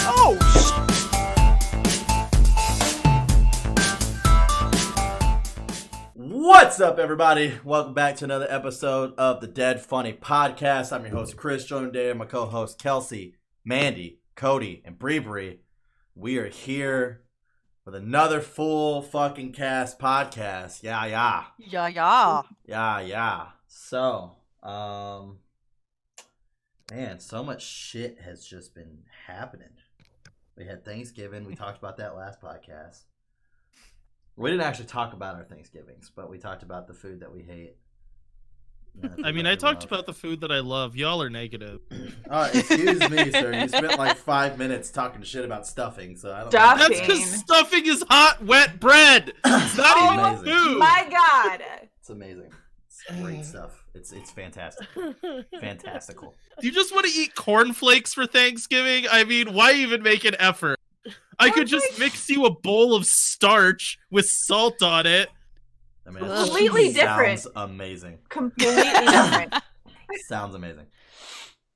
Oh, What's up, everybody? Welcome back to another episode of the Dead Funny Podcast. I'm your host, Chris, joined today by my co-host, Kelsey, Mandy, Cody, and Bree. We are here with another full fucking cast podcast. Yeah. So, man, so much shit has just been happening. We had Thanksgiving. We talked about that last podcast. We didn't actually talk about our Thanksgivings, but we talked about the food that we hate. I talked about the food that I love. Y'all are negative. Excuse me, sir. You spent like 5 minutes talking shit about stuffing, so I don't know. That's because stuffing is hot, wet bread. It's not even food. My God. It's amazing. It's great stuff. It's fantastic. Fantastical. Do you just want to eat cornflakes for Thanksgiving? I mean, why even make an effort? I could just mix you a bowl of starch with salt on it. I mean, completely different. Sounds amazing. Completely different. Sounds amazing.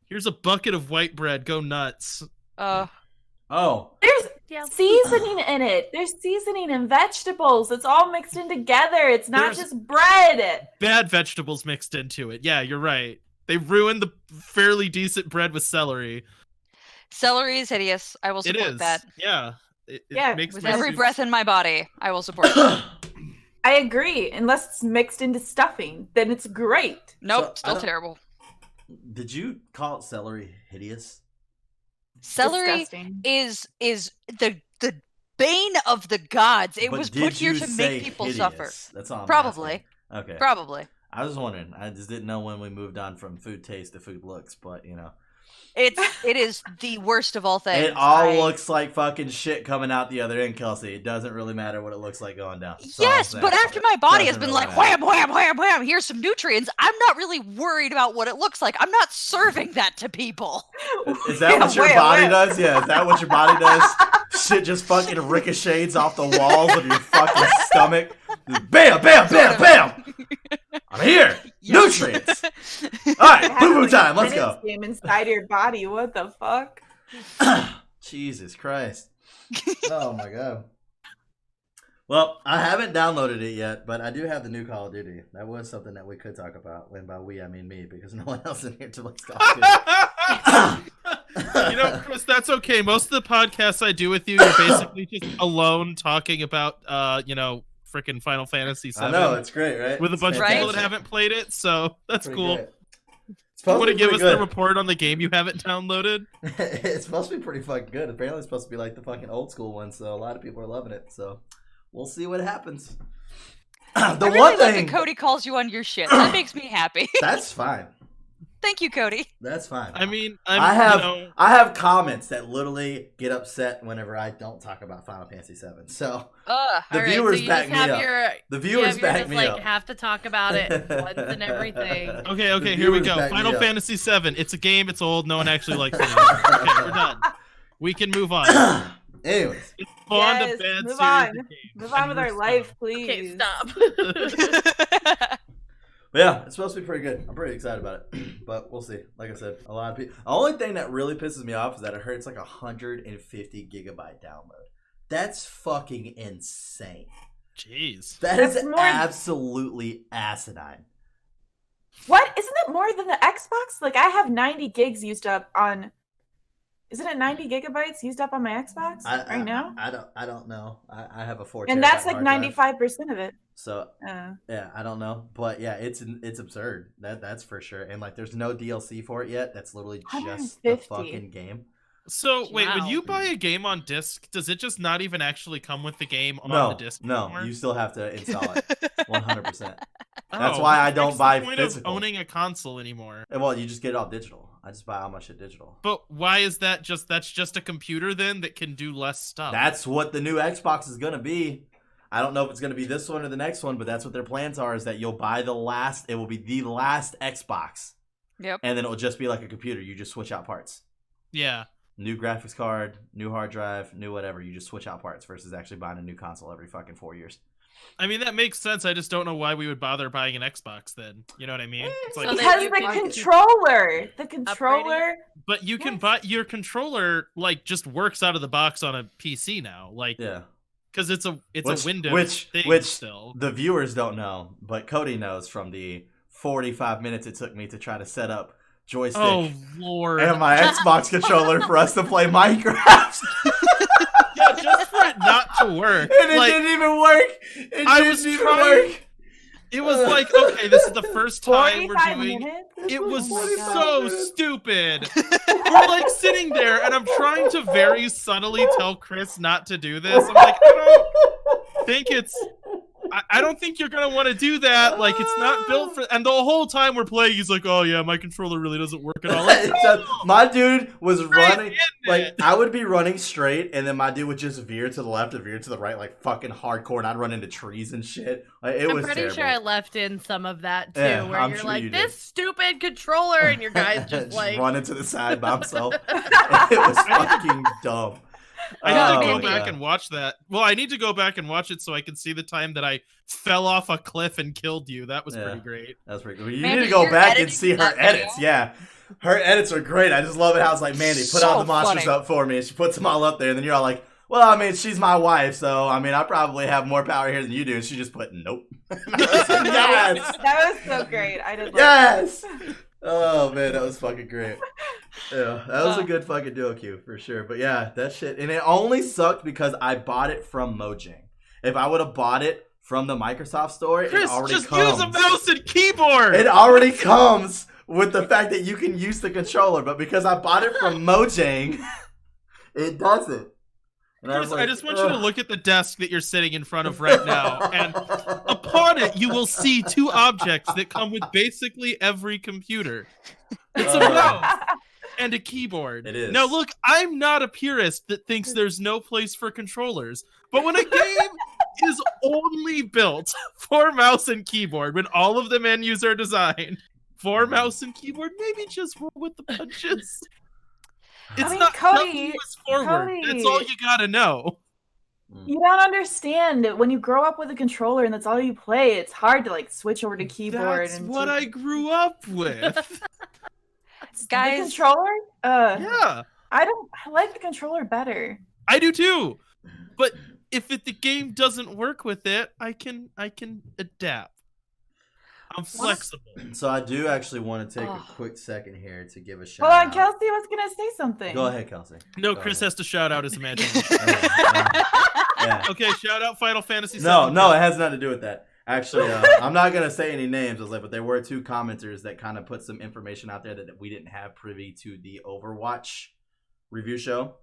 Here's a bucket of white bread. Go nuts. Oh. There's seasoning in it. There's seasoning and vegetables. It's all mixed in together. It's not just bread. Bad vegetables mixed into it. Yeah, you're right. They ruined the fairly decent bread with celery. Celery is hideous. I will support that. Yeah. It makes with every breath in my body, I will support that. I agree. Unless it's mixed into stuffing, then it's great. Nope, still terrible. Did you call celery hideous? Celery is the bane of the gods. It was put here to make people suffer. That's all. Probably. Okay. Probably. I was wondering. I just didn't know when we moved on from food taste to food looks, but you know. It is the worst of all things. It all looks like fucking shit coming out the other end, Kelsey. It doesn't really matter what it looks like going down. Yes, but after my body has been like wham, wham, wham, wham, here's some nutrients, I'm not really worried about what it looks like. I'm not serving that to people. Is that what your body does? Yeah, is that what your body does? Shit just fucking ricochets off the walls of your fucking stomach. Bam, bam, bam, bam! I'm here! Yes. Nutrients! Alright, boo-boo time, let's go. Game inside your body, what the fuck? Jesus Christ. Oh my god. Well, I haven't downloaded it yet, but I do have the new Call of Duty. That was something that we could talk about. When by we, I mean me, because no one else in here to play Call of Duty. You know, Chris, that's okay. Most of the podcasts I do with you, you're basically just alone talking about, freaking Final Fantasy VII. I know, it's great, right? With a bunch of people that haven't played it, so that's cool. Great. You want to give us the report on the game you haven't downloaded? It's supposed to be pretty fucking good. Apparently it's supposed to be like the fucking old school one, so a lot of people are loving it, so we'll see what happens. I really love that Cody calls you on your shit. That makes me happy. That's fine. Thank you, Cody. That's fine. I mean, I have comments that literally get upset whenever I don't talk about Final Fantasy VII. So the viewers back me up. The viewers back me up. Have to talk about it once and everything. Okay, here we go. Final Fantasy VII. It's a game. It's old. No one actually likes it. Okay, we're done. We can move on. Anyways, move on. Move on with our life, please. Okay, stop. But yeah, it's supposed to be pretty good. I'm pretty excited about it. But we'll see. Like I said, a lot of people. The only thing that really pisses me off is that I heard it's like 150 gigabyte download. That's fucking insane. Jeez. That's absolutely asinine. What? Isn't it more than the Xbox? Like, I have 90 gigs used up on... Isn't it 90 gigabytes used up on my Xbox right now? I don't know. I have a 4 and that's like 95% of it. So yeah, I don't know, but yeah, it's absurd. That's for sure. And like, there's no DLC for it yet. That's literally just the fucking game. So wait, when you buy a game on disc, does it just not even actually come with the game on the disc? No, anymore? You still have to install it. 100%. That's why I don't buy physical. What's the point of owning a console anymore? Well, you just get it all digital. I just buy all my shit digital. But why is that that's just a computer then that can do less stuff? That's what the new Xbox is gonna be. I don't know if it's gonna be this one or the next one, but that's what their plans are, is that you'll buy it will be the last Xbox. Yep. And then it'll just be like a computer. You just switch out parts. Yeah. New graphics card, new hard drive, new whatever. You just switch out parts versus actually buying a new console every fucking 4 years. I mean, that makes sense. I just don't know why we would bother buying an Xbox then. You know what I mean? It's like, because the controller But you can buy your controller, like, just works out of the box on a PC now, like, Yeah. because it's a Windows which thing still. the viewers don't know, but Cody knows from the 45 minutes it took me to try to set up joystick Oh Lord! and my Xbox controller for us to play Minecraft. Yeah, just for it not to work. And it Like, didn't even work. It I didn't was even trying- work. it was like, okay, this is the first time we're 45 doing. minutes? It was 45 so minutes. stupid. We're like sitting there, and I'm trying to very subtly tell Chris not to do this. I'm like, I don't think you're gonna want to do that. Like, it's not built for. And the whole time we're playing, he's like, "Oh yeah, my controller really doesn't work at all." Like, My dude was running, in like, it. I would be running straight, and then my dude would just veer to the left and veer to the right, like fucking hardcore, and I'd run into trees and shit. Like, it I'm was pretty terrible. sure I left in some of that too, Yeah, where I'm you're sure like, you did. this stupid controller, and your guy's just like, running to the side by himself. It was fucking dumb. I need to Oh, go back yeah. and watch that. Well, I need to go back and watch it so I can see the time that I fell off a cliff and killed you. That was Yeah. pretty great. That's pretty cool. You Mandy, need to go you're back and editing see her that video? edits. Yeah. Her edits are great. I just love it how it's like, Mandy, put So all the monsters funny. up for me. And she puts them all up there. And then you're all like, well, I mean, she's my wife. So, I mean, I probably have more power here than you do. And she just put, nope. And I was like, yes. That was so great. I did. Yes. Oh, man. That was fucking great. Yeah. That was a good fucking duo cue for sure. But yeah, that shit. And it only sucked because I bought it from Mojang. If I would have bought it from the Microsoft store, it Chris, already just comes. use a mouse and keyboard. It already comes with the fact that you can use the controller, but because I bought it from Mojang, it doesn't. And Chris, was like, I just want you to ugh. look at the desk that you're sitting in front of right now, and upon it, you will see two objects that come with basically every computer. It's a mouse and a keyboard. It is. Now, look, I'm not a purist that thinks there's no place for controllers, but when a game is only built for mouse and keyboard, when all of the menus are designed for mouse and keyboard, maybe just roll with the punches. It's mean, not Cody- was forward. Cody. That's all you gotta know. You don't understand. When you grow up with a controller and that's all you play, it's hard to like switch over to keyboard. That's and what to- I grew up with. The Guys, controller? Yeah, I like the controller better. I do too. But if the game doesn't work with it, I can adapt. I'm flexible. So I do actually want to take a Oh. quick second here to give a shout Hold on, out. Kelsey was gonna say something. Go ahead, Kelsey. No, Go Chris ahead. has to shout out his imagination. Yeah. Okay, shout out Final Fantasy VII. No, it has nothing to do with that. Actually, I'm not gonna say any names, but there were two commenters that kind of put some information out there that we didn't have privy to the Overwatch review show.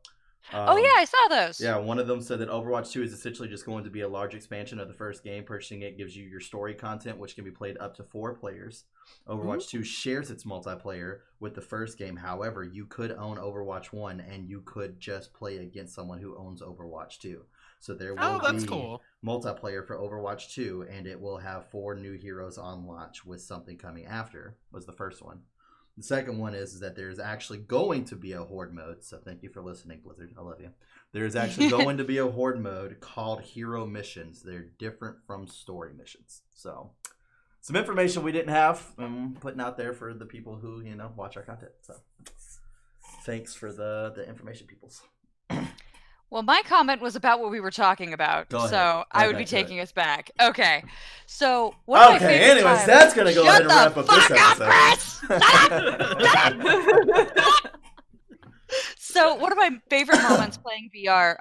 oh yeah, I saw those. Yeah, one of them said that Overwatch 2 is essentially just going to be a large expansion of the first game. Purchasing it gives you your story content, which can be played up to 4 players. Overwatch 2 shares its multiplayer with the first game. However, you could own Overwatch 1 and you could just play against someone who owns Overwatch 2. So there will Oh, that's be cool. multiplayer for Overwatch 2, and it will have 4 new heroes on launch with something coming after, was the first one. The second one is that there's actually going to be a horde mode. So thank you for listening, Blizzard. I love you. There's actually going to be a horde mode called Hero Missions. They're different from story missions. So some information we didn't have, putting out there for the people who, watch our content. So thanks for the information, peoples. Well, my comment was about what we were talking about, Go ahead. so Right I would back be to it. taking us back. Okay, so one of my Okay, favorite anyways, times- that's going to go Shut ahead and the wrap up this fuck up, episode. Chris! So one of my favorite moments playing VR,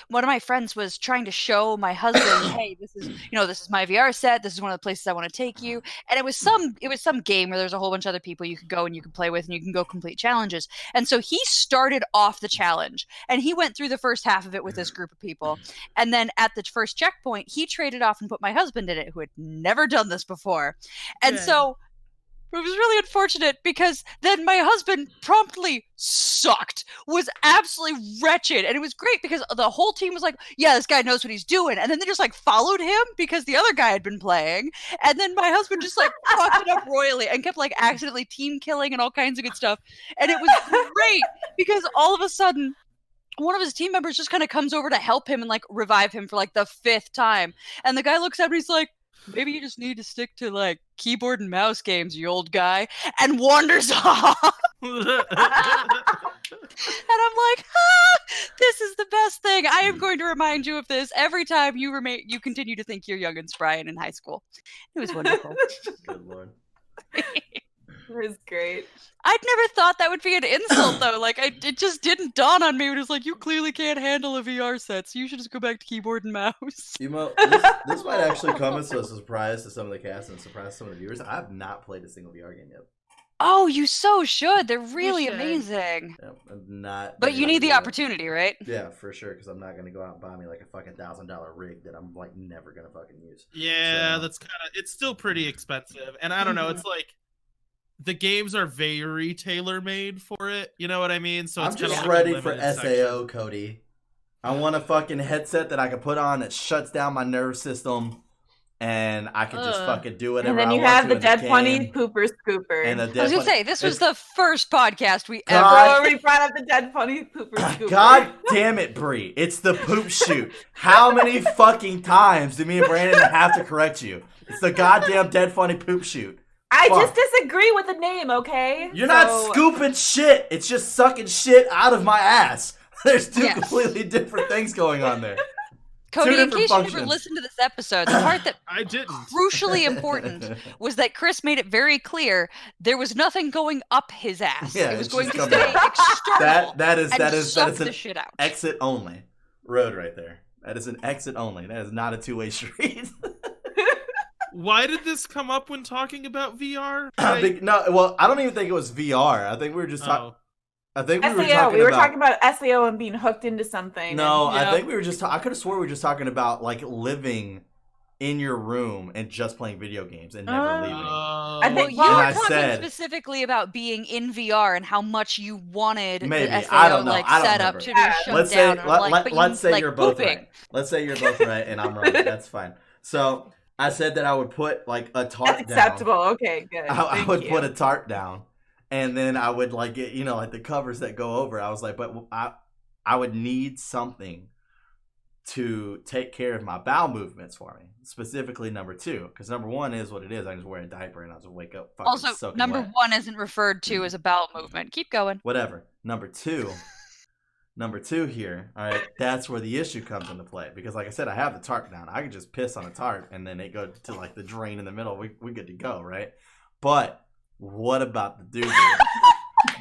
one of my friends was trying to show my husband, hey, this is my VR set. This is one of the places I want to take you. And it was some game where there's a whole bunch of other people you could go and you could play with and you can go complete challenges. And so he started off the challenge and he went through the first half of it with this group of people. And then at the first checkpoint, he traded off and put my husband in it, who had never done this before. And Good. so it was really unfortunate because then my husband promptly sucked, was absolutely wretched. And it was great because the whole team was like, yeah, this guy knows what he's doing. And then they just like followed him because the other guy had been playing. And then my husband just like fucked it up royally and kept like accidentally team killing and all kinds of good stuff. And it was great because all of a sudden, one of his team members just kind of comes over to help him and like revive him for like the 5th time. And the guy looks at him and he's like, maybe you just need to stick to like keyboard and mouse games, you old guy, and wanders off. And I'm like, ah, this is the best thing. I am going to remind you of this every time you continue to think you're young and spry and in high school. It was wonderful. Good lord. It was great. I'd never thought that would be an insult though. Like it just didn't dawn on me. It was like, you clearly can't handle a VR set, so you should just go back to keyboard and mouse. You know, this might actually come as a surprise to some of the cast and surprise some of the viewers. I have not played a single VR game yet. Oh, you so should. They're really should. amazing. Yeah, I'm not. But you need the Yeah. opportunity, right? Yeah, for sure. Because I'm not gonna go out and buy me like a fucking $1,000 rig that I'm like never gonna fucking use. Yeah, So- that's kind of. It's still pretty expensive, and I don't know. It's like the games are very tailor made for it. You know what I mean? So I'm it's kind just of ready like for SAO, Cody. I want a fucking headset that I can put on that shuts down my nervous system, and I can just Ugh. fuced do whatever And then I you want have to the in Dead Funny game. Pooper Scooper. And the I was Dead gonna Funny- say this was it's- the first podcast we God. ever. Before we brought up the Dead Funny Pooper Scooper. God damn it, Bree. It's the poop shoot. How many fucking times do me and Brandon have to correct you? It's the goddamn Dead Funny poop shoot. I Fuck. just disagree with the name, okay? You're not So- scooping shit. It's just sucking shit out of my ass. There's two Yes. completely different things going on there. Cody, in different case you never functions. listened to this episode, the part that I didn't. crucially important was that Chris made it very clear there was nothing going up his ass. Yeah, it was it's going just to coming stay out. external That is and suck an the shit out. exit only road right there. That is an exit only. That is not a two-way street. Why did this come up when talking about VR? No, well, I don't even think it was VR. I think we were just talking. Oh. I think we were SAO. talking We were about. talking about SAO and being hooked into something. No, and, I you know, think we were just. I could have swore we were just talking about like living in your room and just playing video games and never leaving. Oh. I Well, think- you well, were and I talking said- specifically about being in VR and how much you wanted Maybe. the I SAO don't know. like I don't set up remember. to Yeah. just shut Let's say down. and I'm like, but let's say like you're both pooping. right. Let's say you're both right and I'm wrong. That's fine. So I said that I would put like a tarp That's down. acceptable. Okay, good. I Thank would you. put a tarp down, and then I would like get like the covers that go over. I was like, but I would need something to take care of my bowel movements for me, specifically number 2, because number 1 is what it is. I just wear a diaper and I just wake up fucking Also, soaking number wet. 1 isn't referred to as a bowel movement. Keep going. Whatever. Number 2. Number 2 here, all right, that's where the issue comes into play. Because like I said, I have the tarp down. I can just piss on a tarp and then it go to like the drain in the middle. We good to go, right? But what about the dude?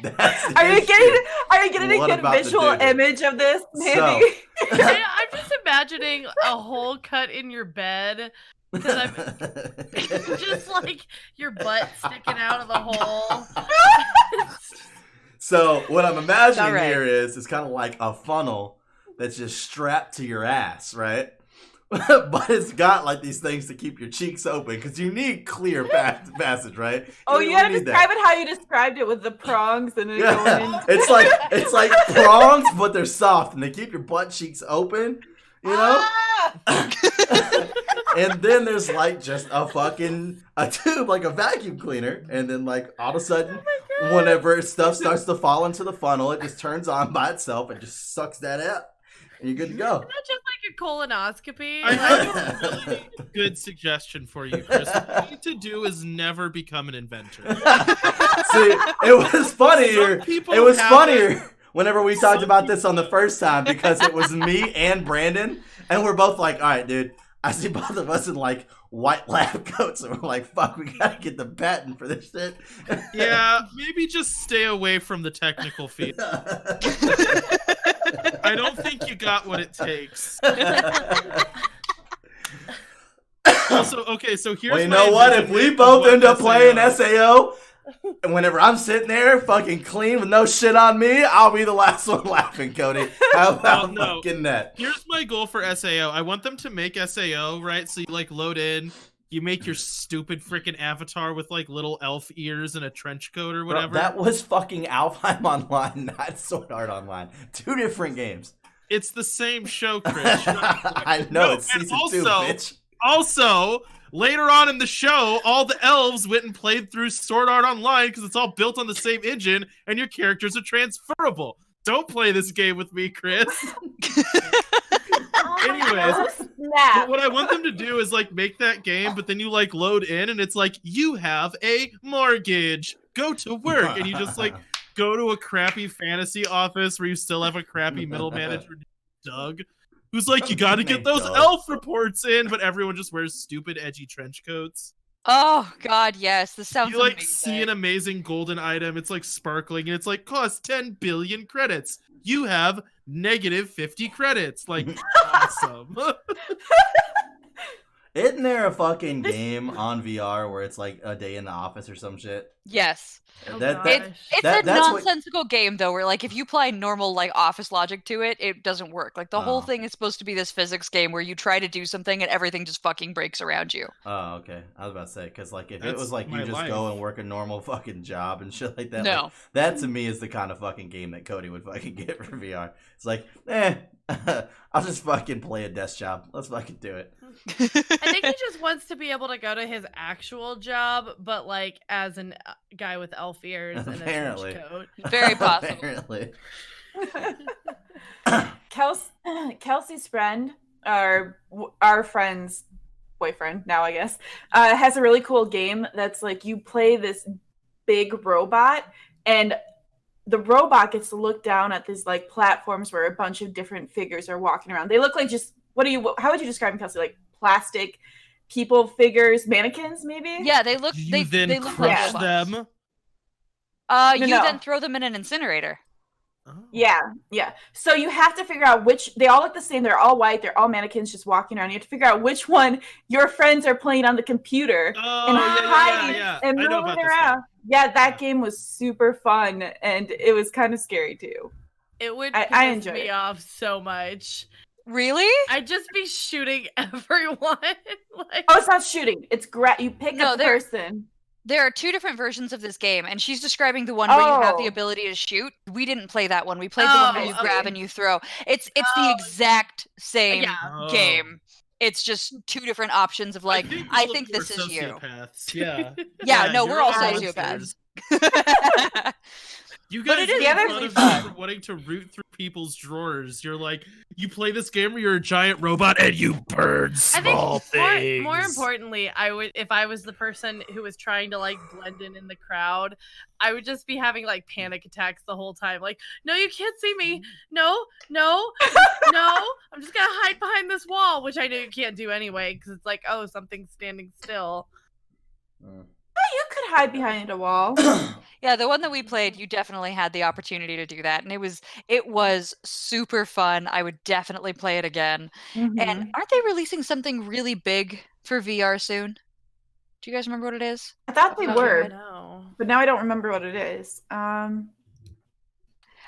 That's the Are you issue. getting What a good about the visual doo-doo? image of this, Mandy? I'm just imagining a hole cut in your bed. Because I'm just like your butt sticking out of the hole. So what I'm imagining All right. here is it's kind of like a funnel that's just strapped to your ass, right? But it's got like these things to keep your cheeks open because you need clear passage, right? Oh, We you gotta need that. describe it how you described it with the prongs and then going in. Yeah. It's like prongs, but they're soft and they keep your butt cheeks open, you know? Ah! And then there's like just a tube, like a vacuum cleaner, and then like all of a sudden, whenever stuff starts to fall into the funnel, it just turns on by itself and just sucks that out, and you're good to go. Isn't that just like a colonoscopy? I have a really good suggestion for you, Chris. What you need to do is never become an inventor. See, it was funnier. Some people It was have funnier whenever we talked Some about this on the first time because it was me and Brandon, and we're both like, all right, dude. I see both of us in like white lab coats, and we're like, fuck, we gotta get the patent for this shit. Yeah, maybe just stay away from the technical field. I don't think you got what it takes. Also, okay, so here's Well, you my know what? If vision we of both what end up playing SAO SAO, and whenever I'm sitting there fucking clean with no shit on me, I'll be the last one laughing, Cody. How about Well, no. fucking that? Here's my goal for SAO. I want them to make SAO, right? So you like load in, you make your stupid freaking avatar with like little elf ears and a trench coat or Bro, whatever. that was fucking Alfheim Online, not Sword Art Online. 2 different games. It's the same show, Chris. I know, No, it's and season 2, also- bitch. Also, later on in the show, all the elves went and played through Sword Art Online because it's all built on the same engine and your characters are transferable. Don't play this game with me, Chris. Anyways, Oh, But snap. what I want them to do is like make that game, but then you like load in and it's like, you have a mortgage. Go to work. And you just like go to a crappy fantasy office where you still have a crappy middle manager, Doug, who's like, you got to get those Doug. elf reports in, but everyone just wears stupid, edgy trench coats. Oh God, yes. This sounds You like amazing. see an amazing golden item. It's like sparkling, and it's like costs 10 billion credits. You have negative 50 credits. Like awesome. Isn't there a fucking game on VR where it's like a day in the office or some shit? Yes. Oh, That- gosh. It's That- a that's what- nonsensical game though, where like if you apply normal like office logic to it, it doesn't work. Like the whole Oh. thing is supposed to be this physics game where you try to do something and everything just fucking breaks around you. Oh, okay. I was about to say, because like if it That's was like you my just life. go and work a normal fucking job and shit like that, No. like, that to me is the kind of fucking game that Cody would fucking get for VR. It's like, I'll just fucking play a desk job. Let's fucking do it. I think he just wants to be able to go to his actual job, but like as an guy with elf ears and Apparently. a trench coat. Very possible. Apparently. Kelsey's friend, or our friend's boyfriend now, I guess, has a really cool game that's like you play this big robot, and the robot gets to look down at these like platforms where a bunch of different figures are walking around. They look like just how would you describe them, Kelsey? Like plastic people figures, mannequins, maybe? Yeah, they look. You then they look like crush robots. them. No, You no. then throw them in an incinerator. Oh. Yeah. So you have to figure out which. They all look the same. They're all white. They're all mannequins just walking around. You have to figure out which one your friends are playing on the computer Oh, and yeah, hiding yeah. and I know moving about this around. game. Yeah, that Yeah. game was super fun, and it was kind of scary too. It would I piss enjoyed me it. off so much. Really? I'd just be shooting everyone. Like, Oh, it's not shooting. It's you pick No, up the there- person. There are two different versions of this game, and she's describing the one where you have the Oh. ability to shoot. We didn't play that one. We played the one where Oh, you grab okay. and you throw. It's the Oh. exact same Yeah. Oh. game. It's just two different options of like, I think we're this is you. sociopaths. Yeah. Yeah, no, you're we're all monsters. sociopaths. You But guys it is make really fun of fun. me for wanting to root through people's drawers. You're like, you play this game where you're a giant robot and you burn I small think things. more importantly, I would if I was the person who was trying to like blend in the crowd, I would just be having like panic attacks the whole time. Like, no, you can't see me. No, no, no. I'm just gonna hide behind this wall, which I know you can't do anyway because it's like, oh, something's standing still. Mm. You could hide behind a wall. Yeah, the one that we played, you definitely had the opportunity to do that, and it was super fun. I would definitely play it again. Mhm. And aren't they releasing something really big for VR soon? Do you guys remember what it is? I thought they Oh, were, No. but now I don't remember what it is. All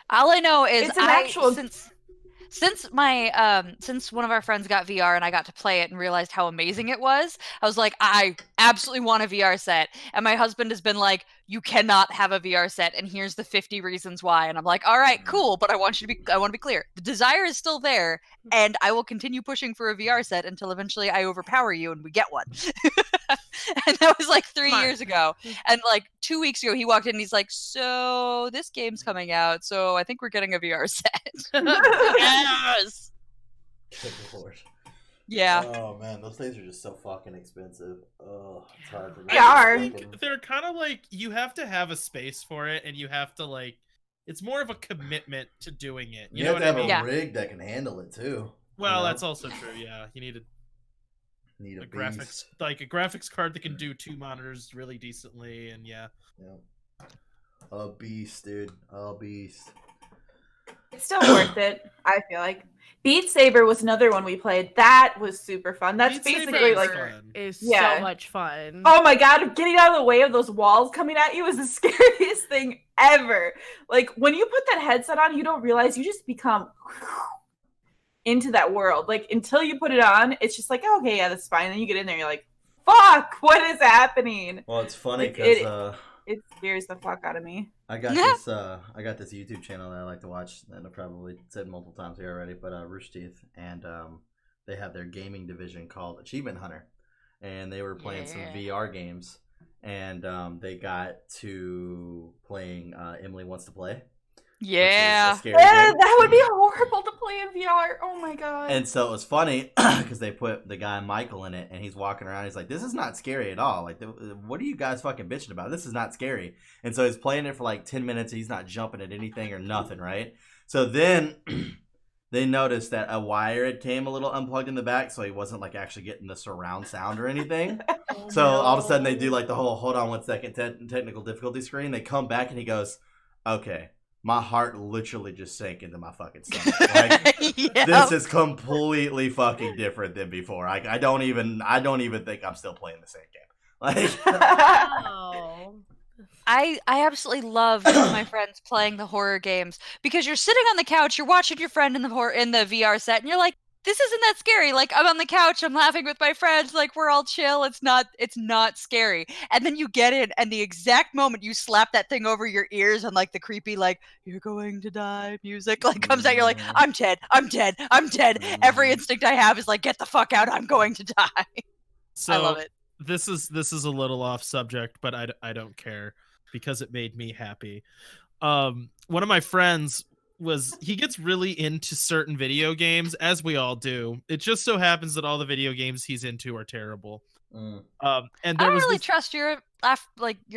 I know is It's an actual- since one of our friends got VR and I got to play it and realized how amazing it was, I was like, I absolutely want a VR set. And my husband has been like, you cannot have a VR set, and here's the 50 reasons why. And I'm like, all right, cool, but I want to be clear. The desire is still there, and I will continue pushing for a VR set until eventually I overpower you and we get one. And that was like 3 Smart. years ago. And like 2 weeks ago, he walked in and he's like, so this game's coming out, so I think we're getting a VR set. Yes. Good lord. Yeah. Oh man, those things are just so fucking expensive. Oh, it's hard for me. They are. I think they're kind of like, you have to have a space for it, and you have to like, it's more of a commitment to doing it. You You know have what to have I mean? a Yeah. rig that can handle it too. Well, you know? that's also true. Yeah, you need Need a a graphics, beast. like a graphics card that can do 2 monitors really decently, and yeah. Yeah. A beast, dude. A beast. It's still worth it, I feel like. Beat Saber was another one we played. That was super fun. That's Beat Saber basically is like, fun. Is Yeah. so much fun. oh my god, getting out of the way of those walls coming at you is the scariest thing ever. Like when you put that headset on, you don't realize you just become into that world. Like until you put it on, it's just like, oh, okay, yeah, that's fine. Then you get in there, you're like, fuck, what is happening? Well, it's funny Like, because It scares the fuck out of me. I got Yeah. this YouTube channel that I like to watch, and I probably said multiple times here already, but Rooster Teeth, and they have their gaming division called Achievement Hunter, and they were playing some Yeah. VR games, and they got to playing Emily Wants to Play. Yeah. Which is a scary game. That would be horrible to play in VR. Oh my god. And so it was funny because they put the guy Michael in it, and he's walking around. He's like, "This is not scary at all. Like, what are you guys fucking bitching about? This is not scary." And so he's playing it for like 10 minutes. And he's not jumping at anything or nothing, right? So then they noticed that a wire had came a little unplugged in the back, so he wasn't like actually getting the surround sound or anything. Oh, So all of a sudden they no. do like the whole hold on 1 second technical difficulty screen. They come back and he goes, "Okay, my heart literally just sank into my fucking stomach. Like, Yeah. this is completely fucking different than before. I don't even think I'm still playing the same game." Like, Wow. I absolutely love my friends playing the horror games because you're sitting on the couch, you're watching your friend in the VR set, and you're like, this isn't that scary. Like, I'm on the couch, I'm laughing with my friends, like we're all chill. It's not scary. And then you get in, and the exact moment you slap that thing over your ears and like the creepy like "you're going to die" music like comes out, you're like, I'm dead. Every instinct I have is like, get the fuck out, I'm going to die. So I love it. This is a little off subject, but I don't care because it made me happy. One of my friends he gets really into certain video games, as we all do. It just so happens that all the video games he's into are terrible. And I there don't was really this- trust your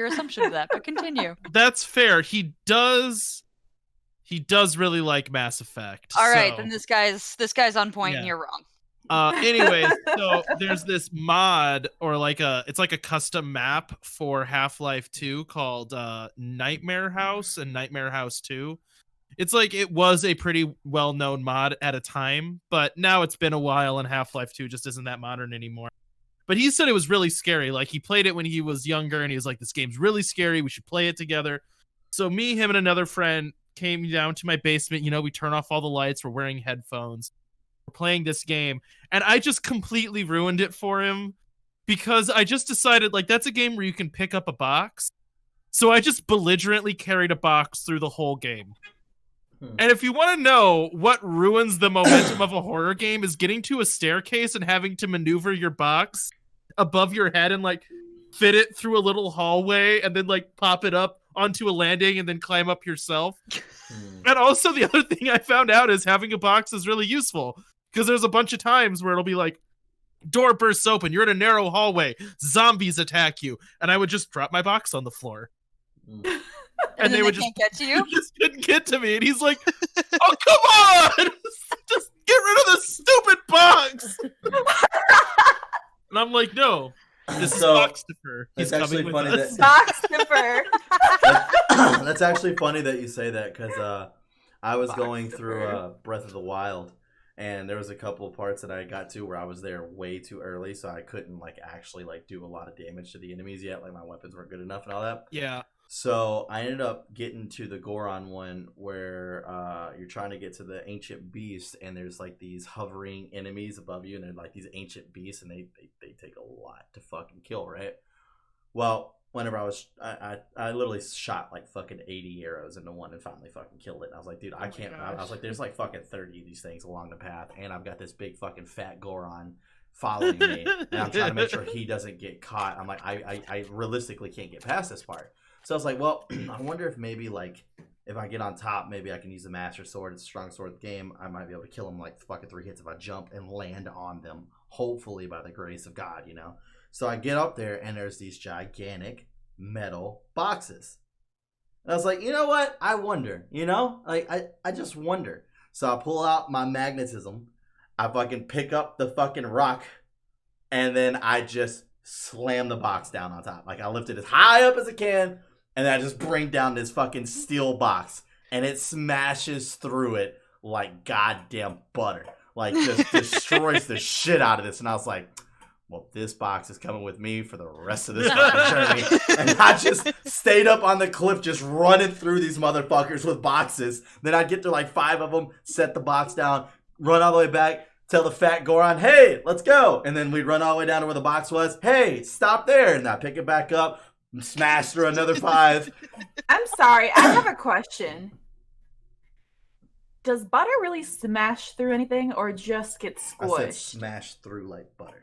assumption of that, but continue. That's fair. He does really like Mass Effect. All right, so- then this guy's on point, and Yeah. you're wrong. Anyways, so there's this mod or it's like a custom map for Half-Life 2 called Nightmare House and Nightmare House 2. It's like it was a pretty well-known mod at a time, but now it's been a while and Half-Life 2 just isn't that modern anymore. But he said it was really scary. Like, he played it when he was younger and he was like, this game's really scary, we should play it together. So me, him, and another friend came down to my basement. You know, we turn off all the lights, we're wearing headphones, we're playing this game, and I just completely ruined it for him because I just decided, like, that's a game where you can pick up a box. So I just belligerently carried a box through the whole game. And if you want to know what ruins the momentum of a horror game is getting to a staircase and having to maneuver your box above your head and like fit it through a little hallway and then like pop it up onto a landing and then climb up yourself. And also the other thing I found out is having a box is really useful because there's a bunch of times where it'll be like, door bursts open, you're in a narrow hallway, zombies attack you, and I would just drop my box on the floor. And they then would can't get to you. just couldn't get to me. And he's like, oh, come on! Just get rid of the stupid box! And I'm like, no. This is So, Boxtifer. He's it's actually coming with funny us. Box sniffer. That's actually funny that you say that because I was going through Breath of the Wild, and there was a couple of parts that I got to where I was there way too early, so I couldn't like actually like do a lot of damage to the enemies yet. Like my weapons weren't good enough and all that. Yeah. So I ended up getting to the Goron one where you're trying to get to the ancient beast, and there's like these hovering enemies above you, and they're like these ancient beasts, and they take a lot to fucking kill, right? Well, whenever I literally shot like fucking 80 arrows into one and finally fucking killed it. And I was like, dude, I can't. I was like, there's like fucking 30 of these things along the path, and I've got this big fucking fat Goron following me, and I'm trying to make sure he doesn't get caught. I'm like, I realistically can't get past this part. So I was like, well, I wonder if maybe like if I get on top, maybe I can use the Master Sword. It's a strong sword of the game. I might be able to kill him like fucking 3 hits if I jump and land on them. Hopefully by the grace of God, you know. So I get up there and there's these gigantic metal boxes. And I was like, you know what? I wonder, you know? Like I just wonder. So I pull out my magnetism. I fucking pick up the fucking rock, and then I just slam the box down on top. Like I lift it as high up as I can. And then I just bring down this fucking steel box, and it smashes through it like goddamn butter. Like, just destroys the shit out of this. And I was like, well, this box is coming with me for the rest of this fucking journey. And I just stayed up on the cliff just running through these motherfuckers with boxes. Then I'd get to like 5 of them, set the box down, run all the way back, tell the fat Goron, hey, let's go. And then we'd run all the way down to where the box was. Hey, stop there. And I'd pick it back up. Smash through another 5. I'm sorry, I have a question. Does butter really smash through anything or just get I said squished? smash through like butter.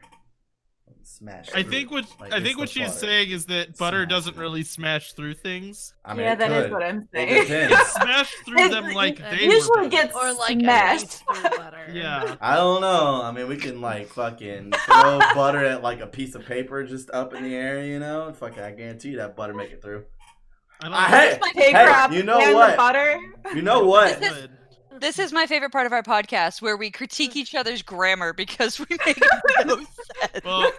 smash. I through. think what Like, I it's think the what she's butter. saying is that butter Smash doesn't through. really smash through things. I mean, yeah, it that is could. what I'm It saying. depends. Smash through It- them like it they usually were. gets Or like smashed. a piece through butter. Yeah. I don't know. I mean, we can like fucking throw butter at like a piece of paper just up in the air, you know? And fucking, I guarantee you that butter make it through. I don't Hey, my Paper hey, wrap you know and what? the butter. You know what? This Good. This is my favorite part of our podcast, where we critique each other's grammar because we make no sense. Well,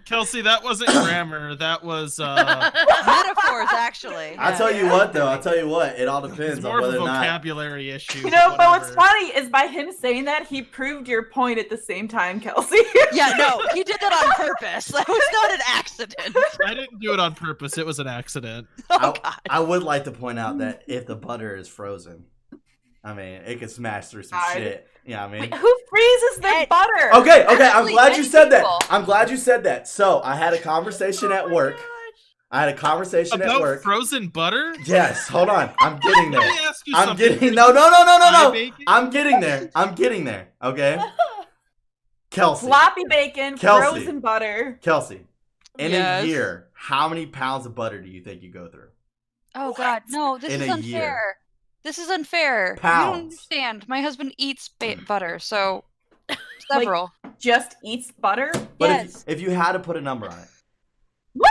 Kelsey, that wasn't grammar. That was Metaphors, actually. I'll tell you what, though. I'll tell you what. It all depends it's on more of a whether or not. vocabulary issue. You know, but what's whatever. funny is by him saying that, he proved your point at the same time, Kelsey. Yeah, no, he did that on purpose. That was not an accident. I didn't do it on purpose. It was an accident. Oh, God. I would like to point out that if the butter is frozen, I mean, it could smash through some God. shit. Yeah, I mean. Wait, who freezes their Hey, butter? Okay, I'm Actually, glad you many said that. people- I'm glad you said that. So I had a conversation at work. I had a conversation at About work. frozen butter? Yes, hold on. I'm getting Let there. me ask you I'm something. getting no. Pie bacon? I'm getting there. I'm getting there. Okay. Kelsey. Floppy bacon, Kelsey. frozen butter. Kelsey. In Yes. a year, how many pounds of butter do you think you go through? Oh, God. No, this In is a unfair. year. This is unfair. You Pounds. don't understand. My husband eats butter, so Like- several. Just eats butter? But Yes. if you had to put a number on it, What?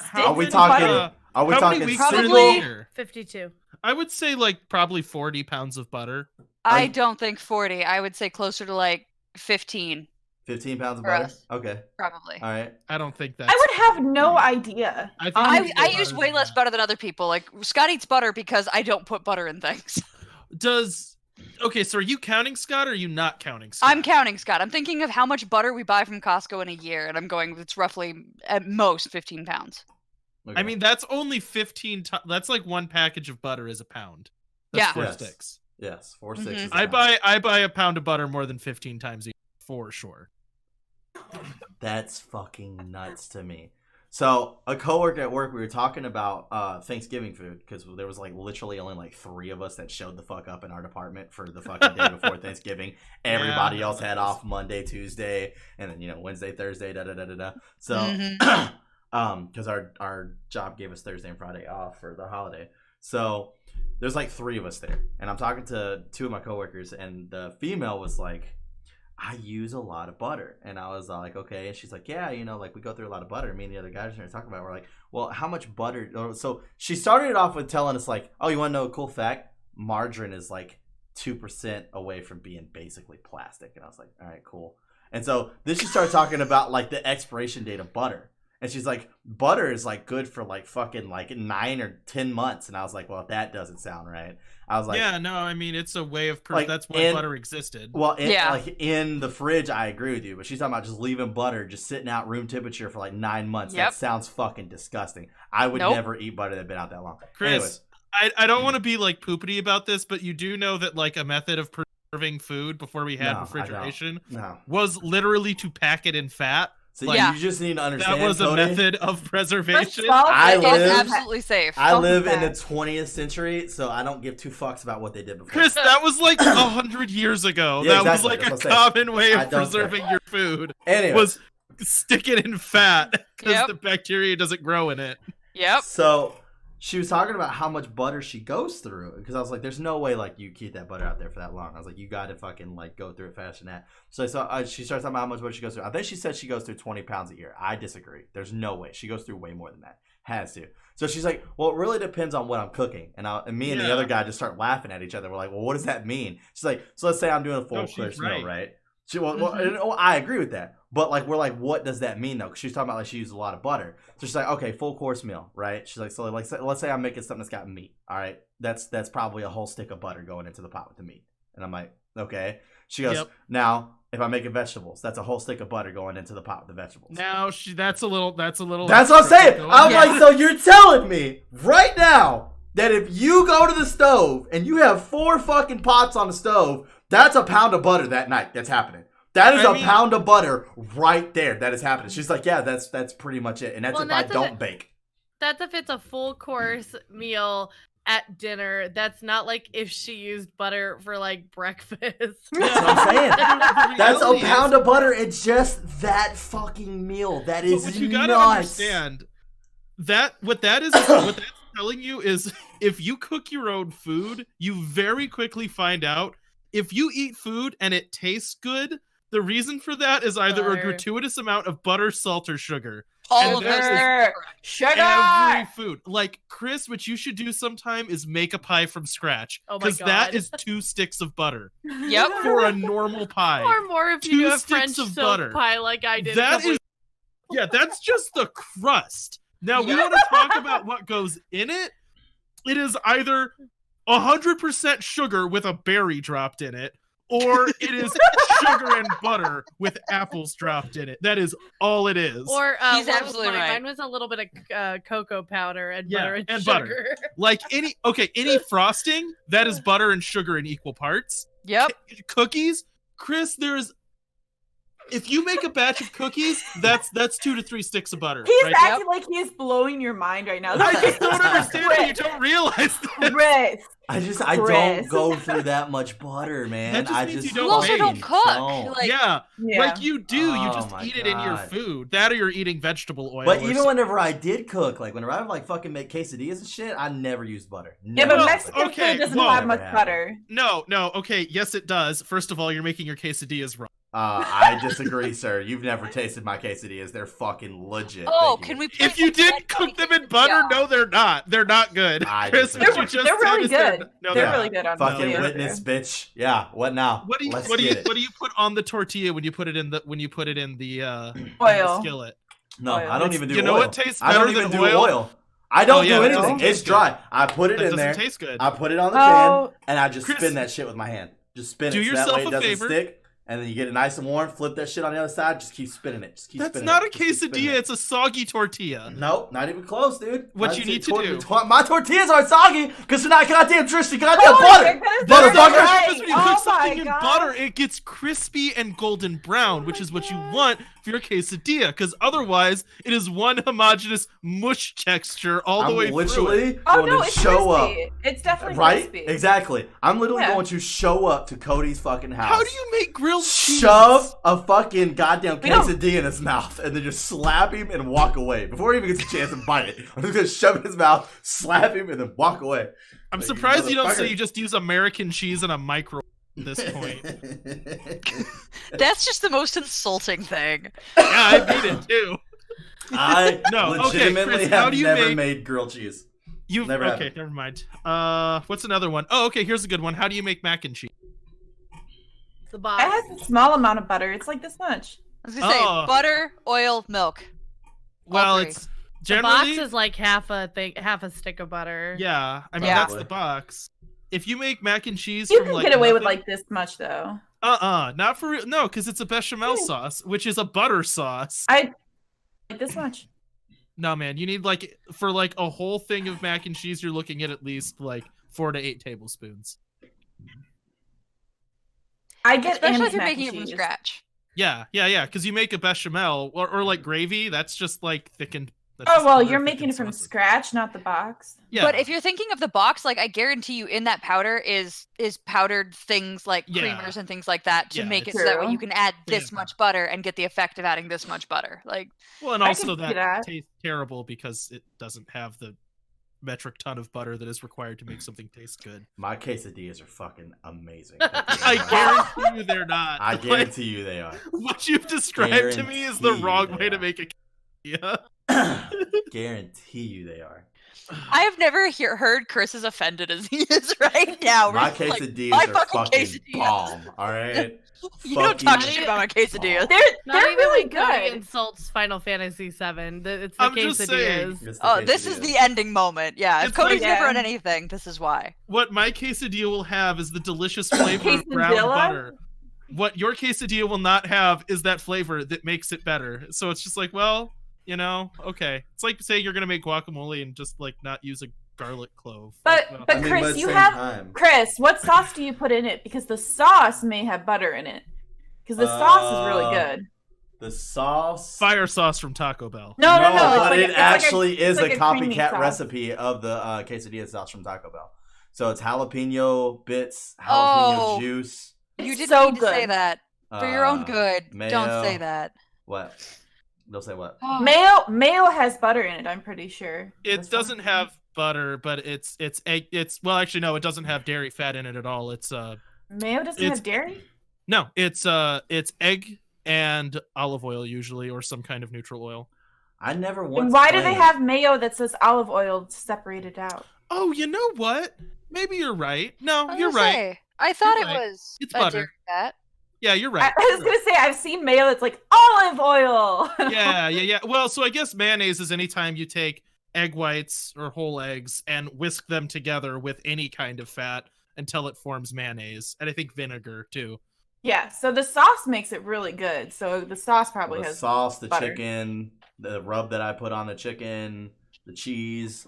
How Are we many, talking- uh, are we how many talking weeks are in single? a year? 52. I would say like probably 40 pounds of butter. I don't think 40. I would say closer to like 15, 15 pounds of For butter? us. Okay. probably. All right. I don't think that's. I would have no idea. I, think I, it's I more use than way less that. butter than other people. Like, Scott eats butter because I don't put butter in things. Does okay? So are you counting Scott or are you not counting Scott? I'm counting, Scott. I'm thinking of how much butter we buy from Costco in a year, and I'm going, it's roughly, at most, 15 pounds. Okay. I mean, that's only 15. That's like one package of butter is a pound. That's Yeah. 4 Yes. sticks. yes, 4 Mhm. sixes. I buy a pound of butter more than 15 times a year for sure. That's fucking nuts to me. So a coworker at work, we were talking about Thanksgiving food because there was like literally only like 3 of us that showed the fuck up in our department for the fucking day before Thanksgiving. Everybody Yeah, else had nice. off Monday, Tuesday, and then Wednesday, Thursday, da da da da da. So Mhm. because our job gave us Thursday and Friday off for the holiday, so there's like 3 of us there, and I'm talking to 2 of my coworkers, and the female was like, I use a lot of butter. And I was like, okay. And she's like, yeah, like we go through a lot of butter. Me and the other guys are talking about it. We're like, well, how much butter? So she started it off with telling us like, oh, you want to know a cool fact? Margarine is like 2% away from being basically plastic. And I was like, all right, cool. And so then she started talking about like the expiration date of butter. And she's like, butter is like good for like fucking like 9 or 10 months. And I was like, well, that doesn't sound right. I was like, yeah, no, I mean it's a way of like, that's why and- butter existed. well, Yeah. like in the fridge, I agree with you. But she's talking about just leaving butter just sitting out room temperature for like 9 months. Yep. That sounds fucking disgusting. I would Nope. never eat butter that had been out that long. Chris, Anyways, I don't want to be like poopity about this, but you do know that like a method of preserving food before we had No, I don't. refrigeration no. was literally to pack it in fat. So Like, Yeah. you just need to understand. That was a Cody, method of preservation. I It's live- absolutely safe. I Welcome live in the back. 20th century, so I don't give 2 fucks about what they did before. Chris, that was like 100 years ago. Yeah, that exactly. was like a That's what I'm saying. common way I of don't preserving your food. Anyways, Was stick it in fat because Yep. the bacteria doesn't grow in it. Yep. so she was talking about how much butter she goes through because I was like, "There's no way like you keep that butter out there for that long." I was like, "You got to fucking like go through it faster than that." So she started talking about how much butter she goes through. I think she said she goes through 20 pounds a year. I disagree. There's no way she goes through way more than that. Has to. So she's like, "Well, it really depends on what I'm cooking." And me and the Yeah. other guy just start laughing at each other. We're like, "Well, what does that mean?" She's like, "So let's say I'm doing a full No, she's course meal, right. right?" She, well, and, I agree with that. But like we're like, what does that mean though? Because she's talking about like she uses a lot of butter. So she's like, okay, full course meal, right? She's like, so like let's say I'm making something that's got meat. All right, that's probably a whole stick of butter going into the pot with the meat. And I'm like, okay. She goes, Yep. now if I'm making vegetables, that's a whole stick of butter going into the pot with the vegetables. Now that's a little. That's what I'm saying. I'm Yeah. like, so you're telling me right now that if you go to the stove and you have 4 fucking pots on the stove, that's a pound of butter that night that's happening. That is I a mean- pound of butter right there that is happening. She's like, yeah, that's pretty much it. And that's Well, if I that's don't bake. That's if it's a full course meal at dinner. That's not like if she used butter for like breakfast. That's what I'm saying. The That's a reality pound is- of butter in just that fucking meal. That But is what you gotta nuts. understand that what that's telling you is if you cook your own food, you very quickly find out if you eat food and it tastes good, the reason for that is either a Butter. gratuitous amount of butter, salt, or sugar. All And of that those is things. Sugar. Every food. Like, Chris, what you should do sometime is make a pie from scratch. Oh my Because that God. is 2 sticks of butter Yep. for a normal pie. Or more if 2 you do a sticks French of silk butter. pie like I did. a That couple is, yeah, that's just the crust. Now, we want to talk about what goes in it. It is either 100% sugar with a berry dropped in it, or it is sugar and butter with apples dropped in it. That is all it is. Or He's what was absolutely mine? right. Mine was a little bit of cocoa powder and Yeah, butter and, and sugar. butter. Like any frosting, that is butter and sugar in equal parts. Yep. Cookies, Chris, if you make a batch of cookies, that's 2 to 3 sticks of butter. He's right? acting like he's blowing your mind right now. I just don't understand how you don't realize this. Chris. I don't Chris. go through that much butter, man. That just I means just you don't You also bake. don't cook. don't. Like, Yeah, Yeah. like you do. You Oh just my eat it in your God. food. That or you're eating vegetable oil. But or even something. whenever I did cook, like whenever I would like fucking make quesadillas and shit, I never used butter. Yeah, Never but Well, used Mexican butter. okay, food doesn't whoa. have much Never butter. No, okay, yes it does. First of all, you're making your quesadillas wrong. I disagree, sir. You've never tasted my quesadillas. They're fucking legit. oh, Thank you. can we? If you didn't cook them in butter, no, they're not. They're not good. I Chris, disagree. what you just They're said really is good. no, They're Yeah. really good on Fucking tortillas. witness, bitch. Yeah. What now? What do you Let's what do get you it. put on the tortilla when you put it in the Oil. skillet? No, Oil. I don't even do You know oil. what tastes I don't better even than do oil? oil. I don't Oh, yeah, do that anything. doesn't It's taste dry. I put it That in doesn't there. taste good. I put it on the Oh. pan, and I just Chris- spin that shit with my hand. Just spin Do it so that yourself way it a doesn't favor. stick. And then you get it nice and warm. Flip that shit on the other side. Just keep spinning it. Just keep That's spinning not it. a Just keep spinning quesadilla. it. It's a soggy tortilla. Nope, not even close, dude. What you need to do- My tortillas aren't soggy because they're not goddamn Tristan goddamn Oh, butter. they're gonna That's Motherfucker. not Right. because when you Oh cook something my in God. butter, it gets crispy and golden brown, which my is what you God. want for your quesadilla. Because otherwise, it is one homogeneous mush texture all the I'm way through. It. literally Oh going no, to it's show crispy. up. It's definitely Right? crispy. Exactly. I'm literally Yeah. going to show up to Cody's fucking house. How do you make grilled cheese? Shove a fucking goddamn We don't- quesadilla in his mouth and then just slap him and walk away before he even gets a chance to bite it. I'm just gonna shove it in his mouth, slap him, and then walk away. I'm Like, surprised you don't motherfucker. say you just use American cheese in a micro at this point. That's just the most insulting thing. Yeah, I made it too. I No, okay, legitimately Chris, how have do you never make- made grilled cheese. You Never okay? happened. Never mind. What's another one? Oh, okay. Here's a good one. How do you make mac and cheese? The It box. has a small amount of butter. It's like this much. I was gonna say Oh. butter, oil, milk. Well, three. it's The box generally is like half a stick of butter. yeah. I mean Yeah. that's the box. If you make mac and cheese, You from, can like, get away with nothing- like this much though. not for real. No, because it's a bechamel sauce, which is a butter sauce. I like this much. No, man, you need like for like a whole thing of mac and cheese, you're looking at least like 4 to 8 tablespoons. I get Especially Annie's if you're mac making it and from cheese. scratch. Yeah, because you make a bechamel or like gravy. That's just like thickened. That's Oh just well, butter you're thickened making it from sauces. scratch, not the box. Yeah, But if you're thinking of the box, like I guarantee you, in that powder is powdered things like Yeah. creamers and things like that to Yeah, make it it's so that way true. you can add this Yeah. much butter and get the effect of adding this much butter. Like well, and I also can see that that. tastes terrible because it doesn't have the metric ton of butter that is required to make something taste good. My quesadillas are fucking amazing. I guarantee you they're not. I Like, guarantee you they are. what you've described to me is the Guarantee wrong they way to are. make a yeah. Guarantee you they are. I have never heard Chris as offended as he is right now. My He's like, quesadillas "My are fucking fucking quesadilla." bomb. All right. You don't talk Fucking shit about my quesadillas. They're Not they're even really when Cody good. insults Final Fantasy VII. It's the I'm just saying. quesadillas. It's the Oh, this is quesadillas. the ending moment. Yeah, if It's Cody's like- never Yeah. on anything, this is why. What my quesadilla will have is the delicious flavor of brown Quesadilla? butter. What your quesadilla will not have is that flavor that makes it better. So it's just like, well, you know, okay. It's like saying you're gonna make guacamole and just like not use a garlic clove. But- Like, well, but I mean, Chris, at the you same have- time, Chris, what sauce do you put in it? Because the sauce may have butter in it. Because the sauce is really good. The sauce. Fire sauce from Taco Bell. No. but It's it like actually is it's a like a creamy copycat sauce. recipe of the quesadilla sauce from Taco Bell. So it's jalapeno bits, jalapeno Oh. juice. You It's didn't so need to say good. that. For your own good. mayo. Don't say that. What? They'll say what? Mayo has butter in it, I'm pretty sure. It That's doesn't fine. have butter, but it's egg. Well, actually, no, it doesn't have dairy fat in it at all. It's Mayo doesn't It's- have dairy? no, it's egg and olive oil usually, or some kind of neutral oil. I never once. And why do they claimed- have mayo that says olive oil separated out? Oh, you know what? Maybe you're right. No, I was you're gonna right. say, I thought You're it right. was It's a butter. dairy fat. Yeah, you're I, right. I was gonna say I've seen mayo that's like olive oil. Yeah. Well, so I guess mayonnaise is anytime you take egg whites or whole eggs and whisk them together with any kind of fat until it forms mayonnaise. And I think vinegar too. Yeah, so the sauce makes it really good. So the sauce probably the has sauce, the butter. chicken, the rub that I put on the chicken, the cheese.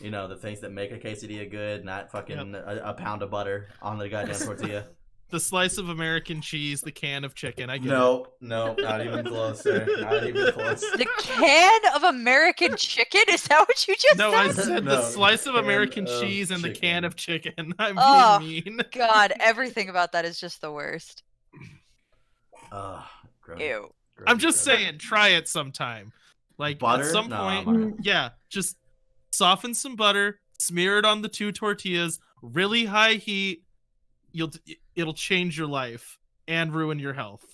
You know, the things that make a quesadilla good, not fucking a pound of butter on the goddamn tortilla. The slice of American cheese, the can of chicken. I get it. No, not even close, sir. Not even close. The can of American chicken? Is that what you just No, said? I said No, the slice of can American of cheese and the chicken. can of chicken. I'm Oh. being mean. God, everything about that is just the worst. Gross. Ew. I'm just Gross. saying, try it sometime. Like Butter? at some No, point, I'm alright. yeah, just soften some butter, smear it on the 2 tortillas, really high heat. It'll change your life and ruin your health.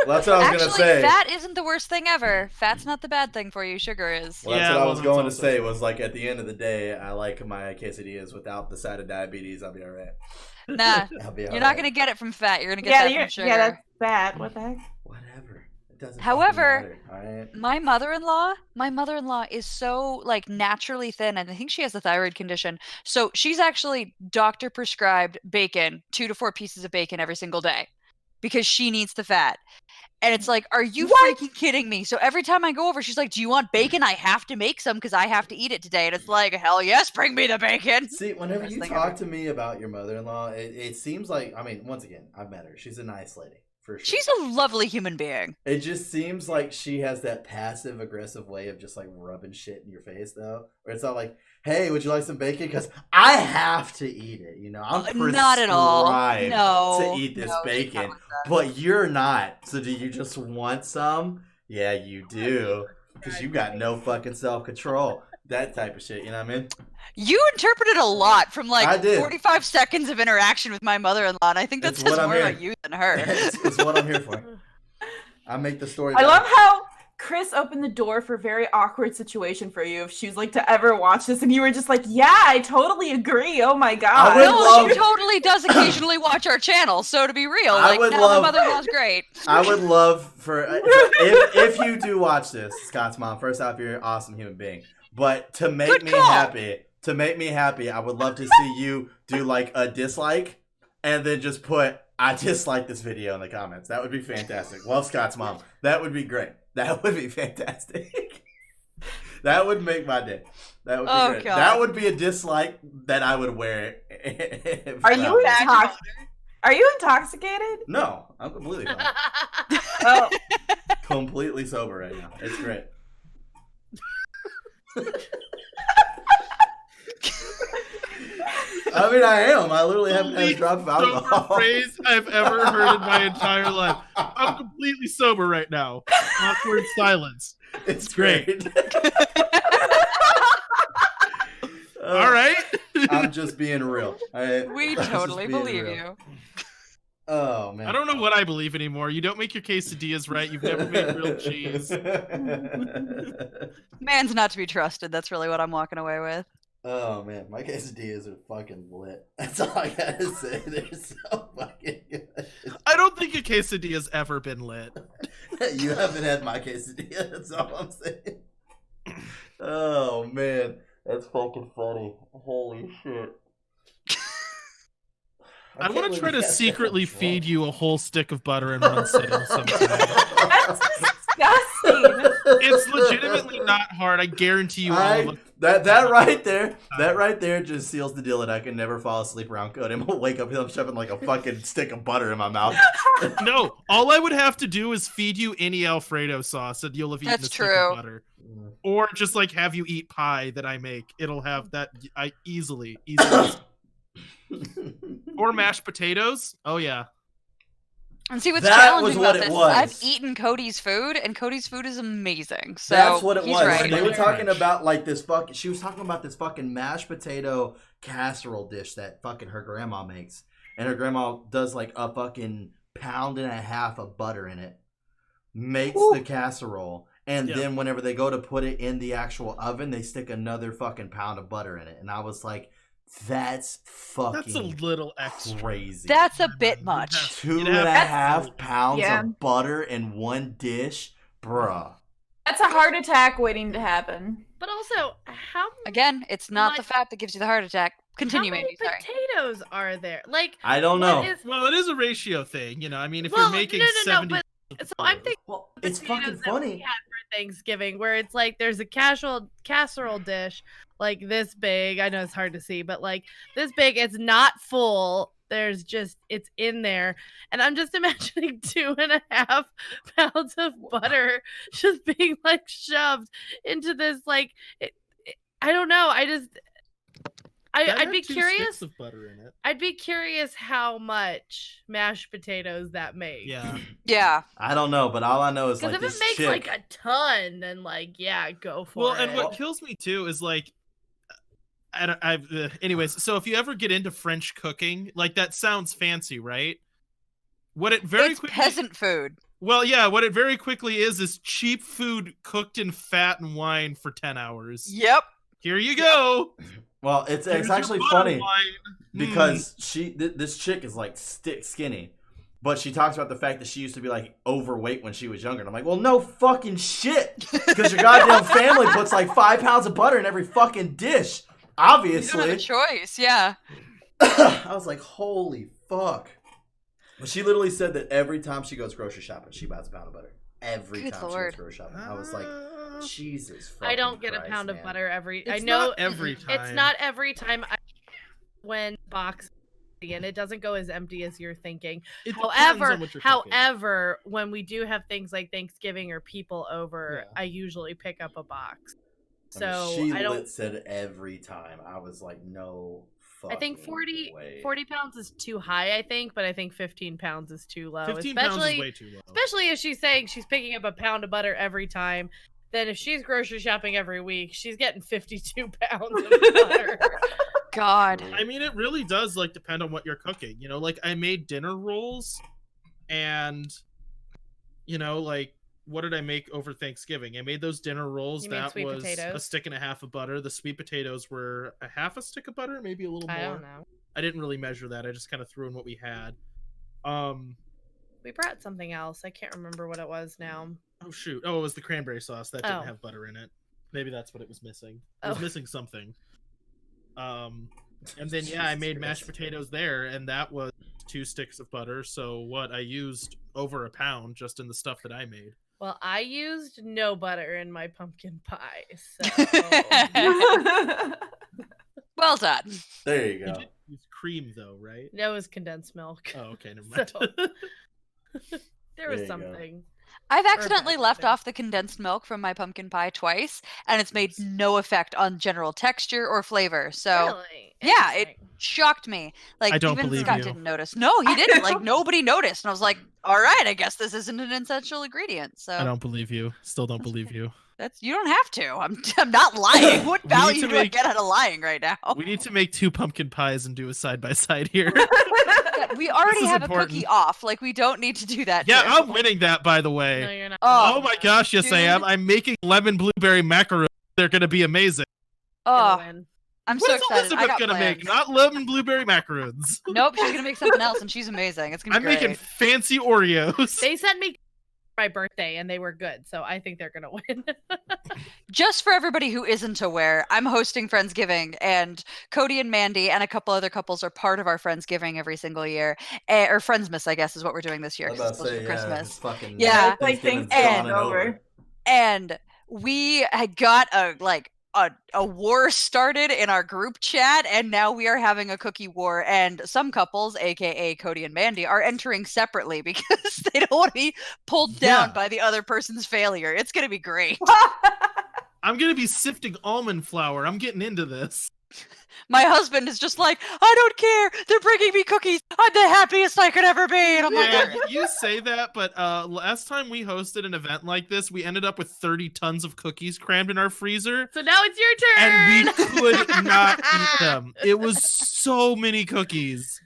Well, that's what I was Actually, gonna say. fat isn't the worst thing ever. Fat's not the bad thing for you. Sugar is. Well, that's Yeah, what I well, was that's going to also say. true. Was like at the end of the day, I like my quesadillas without the side of diabetes. I'll be all right. Nah, I'll be you're all not right. gonna get it from fat. You're gonna get yeah, that you're, from sugar. yeah, that's bad. What the heck? Whatever. It doesn't. However, fucking matter, all right. My mother-in-law is so like naturally thin, and I think she has a thyroid condition. So she's actually doctor prescribed bacon, 2 to 4 pieces of bacon every single day, because she needs the fat. And it's like, are you What? freaking kidding me? So every time I go over, she's like, "Do you want bacon? I have to make some because I have to eat it today." And it's like, hell yes, bring me the bacon. See, whenever Best you thing talk ever. to me about your mother-in-law, it seems like, I mean, once again, I've met her. She's a nice lady, for sure. She's a lovely human being. It just seems like she has that passive-aggressive way of just, like, rubbing shit in your face, though. Where it's not like, hey, would you like some bacon? Because I have to eat it, you know? I'm Not at all. prescribed No. to eat this no, she's not bacon. like that. But you're not. So do you just want some? Yeah, you do. Because you got no fucking self-control. That type of shit, you know what I mean? You interpreted a lot from I like did. 45 seconds of interaction with my mother-in-law, and I think that It's says what I'm more about hearing. you than her. it's what I'm here for. I make the story I better. love how Chris opened the door for a very awkward situation for you if she was like to ever watch this, and you were just like, "Yeah, I totally agree. Oh my god." I would No, love- she totally does occasionally watch our channel. So to be real, I like, would no, love- my mother-in-law's great. I would love for if you do watch this, Scott's mom. First off, you're an awesome human being. But to make Good me call. happy, I would love to see you do like a dislike, and then just put "I dislike this video" in the comments. That would be fantastic. Love Scott's mom. That would be great. That would be fantastic. That would make my day. That would be Oh, great. God. That would be a dislike that I would wear. if Are that you was- Badge of intox- honor. Are you intoxicated? No, I'm completely fine. Oh, Completely sober right now. It's great. I mean, I am. I literally haven't had a drop of Sober alcohol. phrase I've ever heard in my entire life. I'm completely sober right now. Awkward silence. It's great. All right. I'm just being real. We I'm just totally being believe real. you. Oh man. I don't know what I believe anymore. You don't make your quesadillas right. You've never made grilled cheese. Man's not to be trusted. That's really what I'm walking away with. Oh man, my quesadillas are fucking lit. That's all I gotta say. They're so fucking good. I don't think a quesadilla's ever been lit. You haven't had my quesadilla. That's all I'm saying. Oh man, that's fucking funny. Holy shit. I want to try to secretly feed you a whole stick of butter in one sitting sometime. that's disgusting. It's legitimately not hard. I guarantee you all of them. That right there just seals the deal that I can never fall asleep around Cody. I'm gonna wake up and I'm shoving like a fucking stick of butter in my mouth. No, all I would have to do is feed you any Alfredo sauce and you'll have eaten That's a stick true. of butter. Or just like have you eat pie that I make. It'll have that I easily. Or mashed potatoes. Oh yeah. And see what's That challenging was about what it this is was. I've eaten Cody's food, and Cody's food is amazing. So That's what it he's was. right. They were talking French. about like this fucking. She was talking about this fucking mashed potato casserole dish that fucking her grandma makes, and her grandma does like a fucking pound and a half of butter in it, makes the casserole, and Yeah. then whenever they go to put it in the actual oven, they stick another fucking pound of butter in it, and I was like, that's That's a fucking little extra. crazy. That's a bit much. Two You'd and a have- half pounds Yeah. of butter in one dish, bruh. That's a heart attack waiting to happen. But also, how Again, it's not the Like- fat that gives you the heart attack. Continue, how many Mandy. Sorry. potatoes are there? Like, I don't what know. is- Well, it is a ratio thing, you know. I mean, if well, you're making no, 70 but so I'm thinking Well, the it's potatoes fucking that we funny. had for Thanksgiving, where it's like there's a casserole dish like this big. I know it's hard to see, but like this big. It's not full. There's just it's in there, and I'm just imagining 2.5 pounds of butter just being like shoved into this. Like, I don't know. That I'd had be 2 curious. sticks of butter in it. I'd be curious how much mashed potatoes that makes. Yeah. Yeah. I don't know, but all I know is Because like if this it makes chick. like a ton, then like yeah, go for Well, it. and what kills me too is like, anyways. So if you ever get into French cooking, like that sounds fancy, right? What it very It's quickly, peasant food. well, yeah, what it very quickly is cheap food cooked in fat and wine for 10 hours. Yep. Here you go. Well, it's Here's your actually butter funny wine. because this chick is like skinny, but she talks about the fact that she used to be like overweight when she was younger. And I'm like, well, no fucking shit, because your goddamn family puts like 5 pounds of butter in every fucking dish. You don't have a Obviously, choice. Yeah. I was like, holy fuck. But she literally said that every time she goes grocery shopping, she buys a pound of butter. Every Good time Lord. she goes grocery shopping, I was like, Jesus. I don't fucking get a Christ, pound man. of butter every. I It's know not every time. It's not every time. When box and it doesn't go as empty as you're thinking. It depends on However, what you're cooking. when we do have things like Thanksgiving or people over, Yeah. I usually pick up a box. I mean, So she I don't. said every time. I was like, no. I think fucking 40 way. pounds is too high. I think, but I think 15 pounds is too low. 15 pounds especially is way too low. especially if she's saying she's picking up a pound of butter every time. Then if she's grocery shopping every week, she's getting 52 pounds of butter. God. I mean, it really does like depend on what you're cooking. You know, like I made dinner rolls, and you know, like what did I make over Thanksgiving? I made those dinner rolls. You made That sweet was a potatoes? stick and a half of butter. The sweet potatoes were a half a stick of butter, maybe a little more. I don't know. I didn't really measure that. I just kind of threw in what we had. We brought something else. I can't remember what it was now. Oh shoot! Oh, it was the cranberry sauce that didn't Oh. have butter in it. Maybe that's what it was missing. It was Oh. missing something. And then yeah, I made mashed potatoes there, and that was 2 sticks of butter. So what I used over a pound just in the stuff that I made. Well, I used no butter in my pumpkin pie, so Well done. There you You go. did use cream though, right? that was condensed milk. Oh, okay, never mind. So, there There was you go. something. I've accidentally bad left something. off the condensed milk from my pumpkin pie twice, and it's made no effect on general texture or flavor. So Really? yeah, it- Interesting. shocked me. Like I don't even believe Scott you. didn't notice. No, he didn't. Like nobody noticed. And I was like, all right, I guess this isn't an essential ingredient. So I don't believe you. Still don't believe you. that's you don't have to. I'm not lying. What We need value to do I make- get out of lying right now? We need to make 2 pumpkin pies and do a side by side here. God, we already is have a important. cookie off. Like we don't need to do that. Yeah, here. I'm winning that, by the way. No, you're not. Oh my gosh, yes I am. dude. I'm making lemon blueberry macaroons. They're gonna be amazing. Oh, Gonna win. I'm What so is excited. I Elizabeth got gonna plans. make? Not lemon blueberry macaroons. Nope, she's gonna make something else, and she's amazing. It's gonna I'm be great. making fancy Oreos. They sent me my birthday and they were good, so I think they're gonna win. Just for everybody who isn't aware, I'm hosting Friendsgiving, and Cody and Mandy and a couple other couples are part of our Friendsgiving every single year, or Friendsmas, I guess, is what we're doing this year I was because about it's to close say, to yeah, Christmas. it's fucking Yeah. It's like Thanksgiving's Thanksgiving gone and over. and we had got a war started in our group chat, and now we are having a cookie war, and some couples, aka Cody and Mandy, are entering separately because they don't want to be pulled down Yeah. by the other person's failure. It's gonna be great. I'm gonna be sifting almond flour. I'm getting into this. My husband is just like, I don't care. They're bringing me cookies. I'm the happiest I could ever be. And I'm like, Yeah, you say that, but last time we hosted an event like this, we ended up with 30 tons of cookies crammed in our freezer, So now it's your turn. and we could not eat them. It was so many cookies,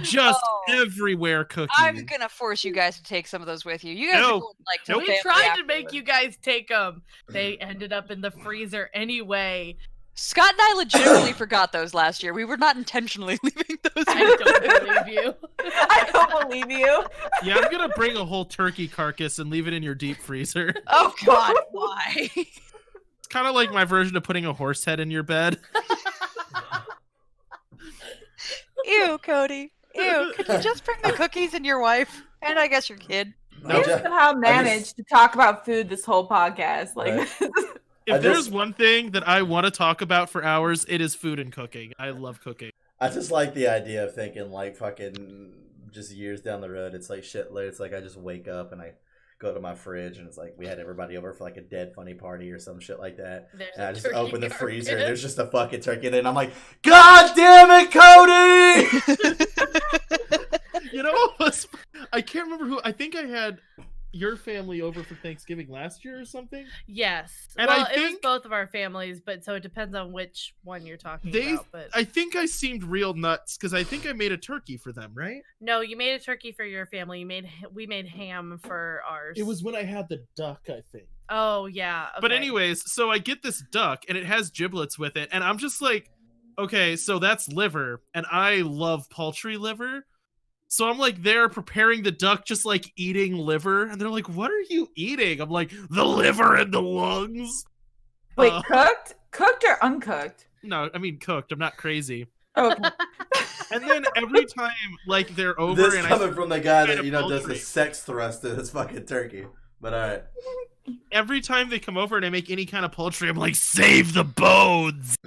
just Oh. everywhere cookies. I'm gonna force you guys to take some of those with you. You guys No. are going like to Nope. We family tried to make afterwards. you guys take them. They ended up in the freezer anyway. Scott and I legitimately forgot those last year. We were not intentionally leaving those. I don't believe you. I don't believe you. Yeah, I'm gonna bring a whole turkey carcass and leave it in your deep freezer. Oh God, why? It's kind of like my version of putting a horse head in your bed. Ew, Cody. Ew. Could you just bring the cookies and your wife, and I guess your kid? I We just- somehow managed to talk about food this whole podcast. Like, Right. If I there's just- one thing that I want to talk about for hours, it is food and cooking. I love cooking. I just like the idea of thinking like fucking just years down the road. It's like shit. It's like I just wake up and I go to my fridge and it's like we had everybody over for like a Dead Funny party or some shit like that. There's And I a just turkey open the freezer and carcass. there's just a fucking turkey in it. And I'm like, God damn it, Cody! You know what was? I can't remember who. I think I had your family over for Thanksgiving last year or something. Yes. And well, I it was think- both of our families, but so it depends on which one you're talking They- about. But I think I seemed real nuts because I think I made a turkey for them, right? no, you made a turkey for your family. We made ham for ours. It was when I had the duck, I think. Oh yeah. But okay. anyways, so I get this duck and it has giblets with it, and I'm just like, okay, so that's liver, and I love poultry liver. So I'm like there preparing the duck, just like eating liver, and they're like, "What are you eating?" I'm like, "The liver and the lungs." wait, Uh, cooked or uncooked? No, I mean cooked. I'm not crazy. Oh, okay. And then every time, like they're over, This and coming from the guy kind that of you know does the poultry. sex thrust to his fucking turkey. But all right, every time they come over and I make any kind of poultry, I'm like, "Save the bones.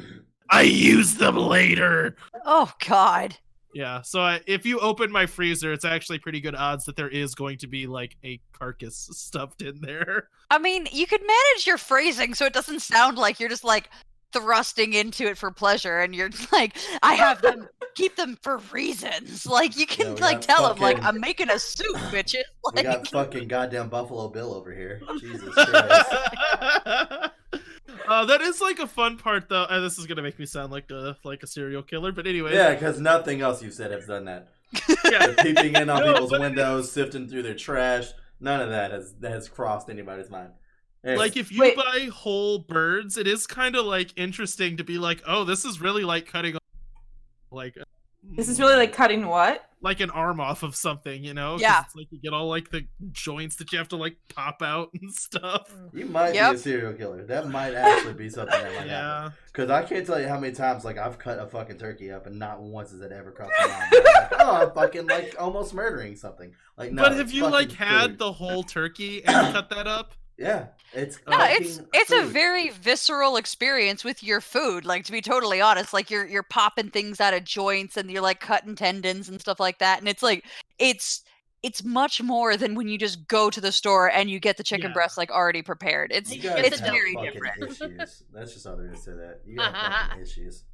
I use them later." Oh God. Yeah, so if you open my freezer, it's actually pretty good odds that there is going to be like a carcass stuffed in there. I mean, you could manage your phrasing so it doesn't sound like you're just like thrusting into it for pleasure, and you're like, I have them, keep them for reasons. Like you can we like got tell them, like, fucking- I'm making a soup, bitches. we Like, got fucking goddamn Buffalo Bill over here. Jesus Christ. That is like a fun part, though. This is gonna make me sound like a serial killer, but anyway. Yeah, because nothing else you said has done that. Yeah. The peeping in on No, people's but it windows, sifting through their trash. None of that has crossed anybody's mind. Anyways, Like if you Wait. buy whole birds, it is kind of like interesting to be like, oh, this is really like cutting, like This is really like cutting what? like an arm off of something, you know? 'Cause Yeah. It's like you get all like the joints that you have to like pop out and stuff. you might Yep. be a serial killer. That might actually be something that might happen. Yeah. Because I can't tell you how many times like I've cut a fucking turkey up and not once has it ever crossed my mind. Like, oh, I'm fucking like almost murdering something. Like no. But have it's you like fucking had food. the whole turkey and cut that up? Yeah, it's no, fucking it's a food. very visceral experience with your food. Like to be totally honest, like you're popping things out of joints and you're like cutting tendons and stuff like that. And it's like it's much more than when you just go to the store and you get the chicken Yeah. breast like already prepared. It's You guys it's have very fucking different. issues. That's just all there is to that. You got fucking issues.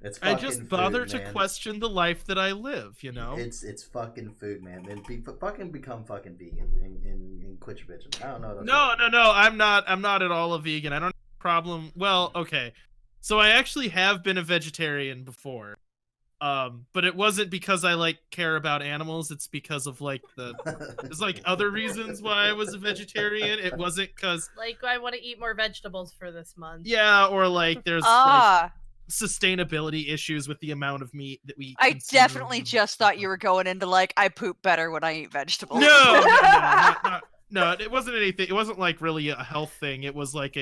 It's I fucking just bother food, to man. question the life that I live, you know? It's fucking food, man. Then fucking become fucking vegan and quit your bitching. I don't know. No. I'm not at all a vegan. I don't have a problem. Well, okay. So I actually have been a vegetarian before. But it wasn't because I like care about animals. It's because of like there's like other reasons why I was a vegetarian. It wasn't because Like I want to eat more vegetables for this month. yeah, or like there's like, Ah, sustainability issues with the amount of meat that we I consume definitely and just stuff thought you were going into like I poop better when I eat vegetables. No, it wasn't anything. It wasn't like really a health thing. It was like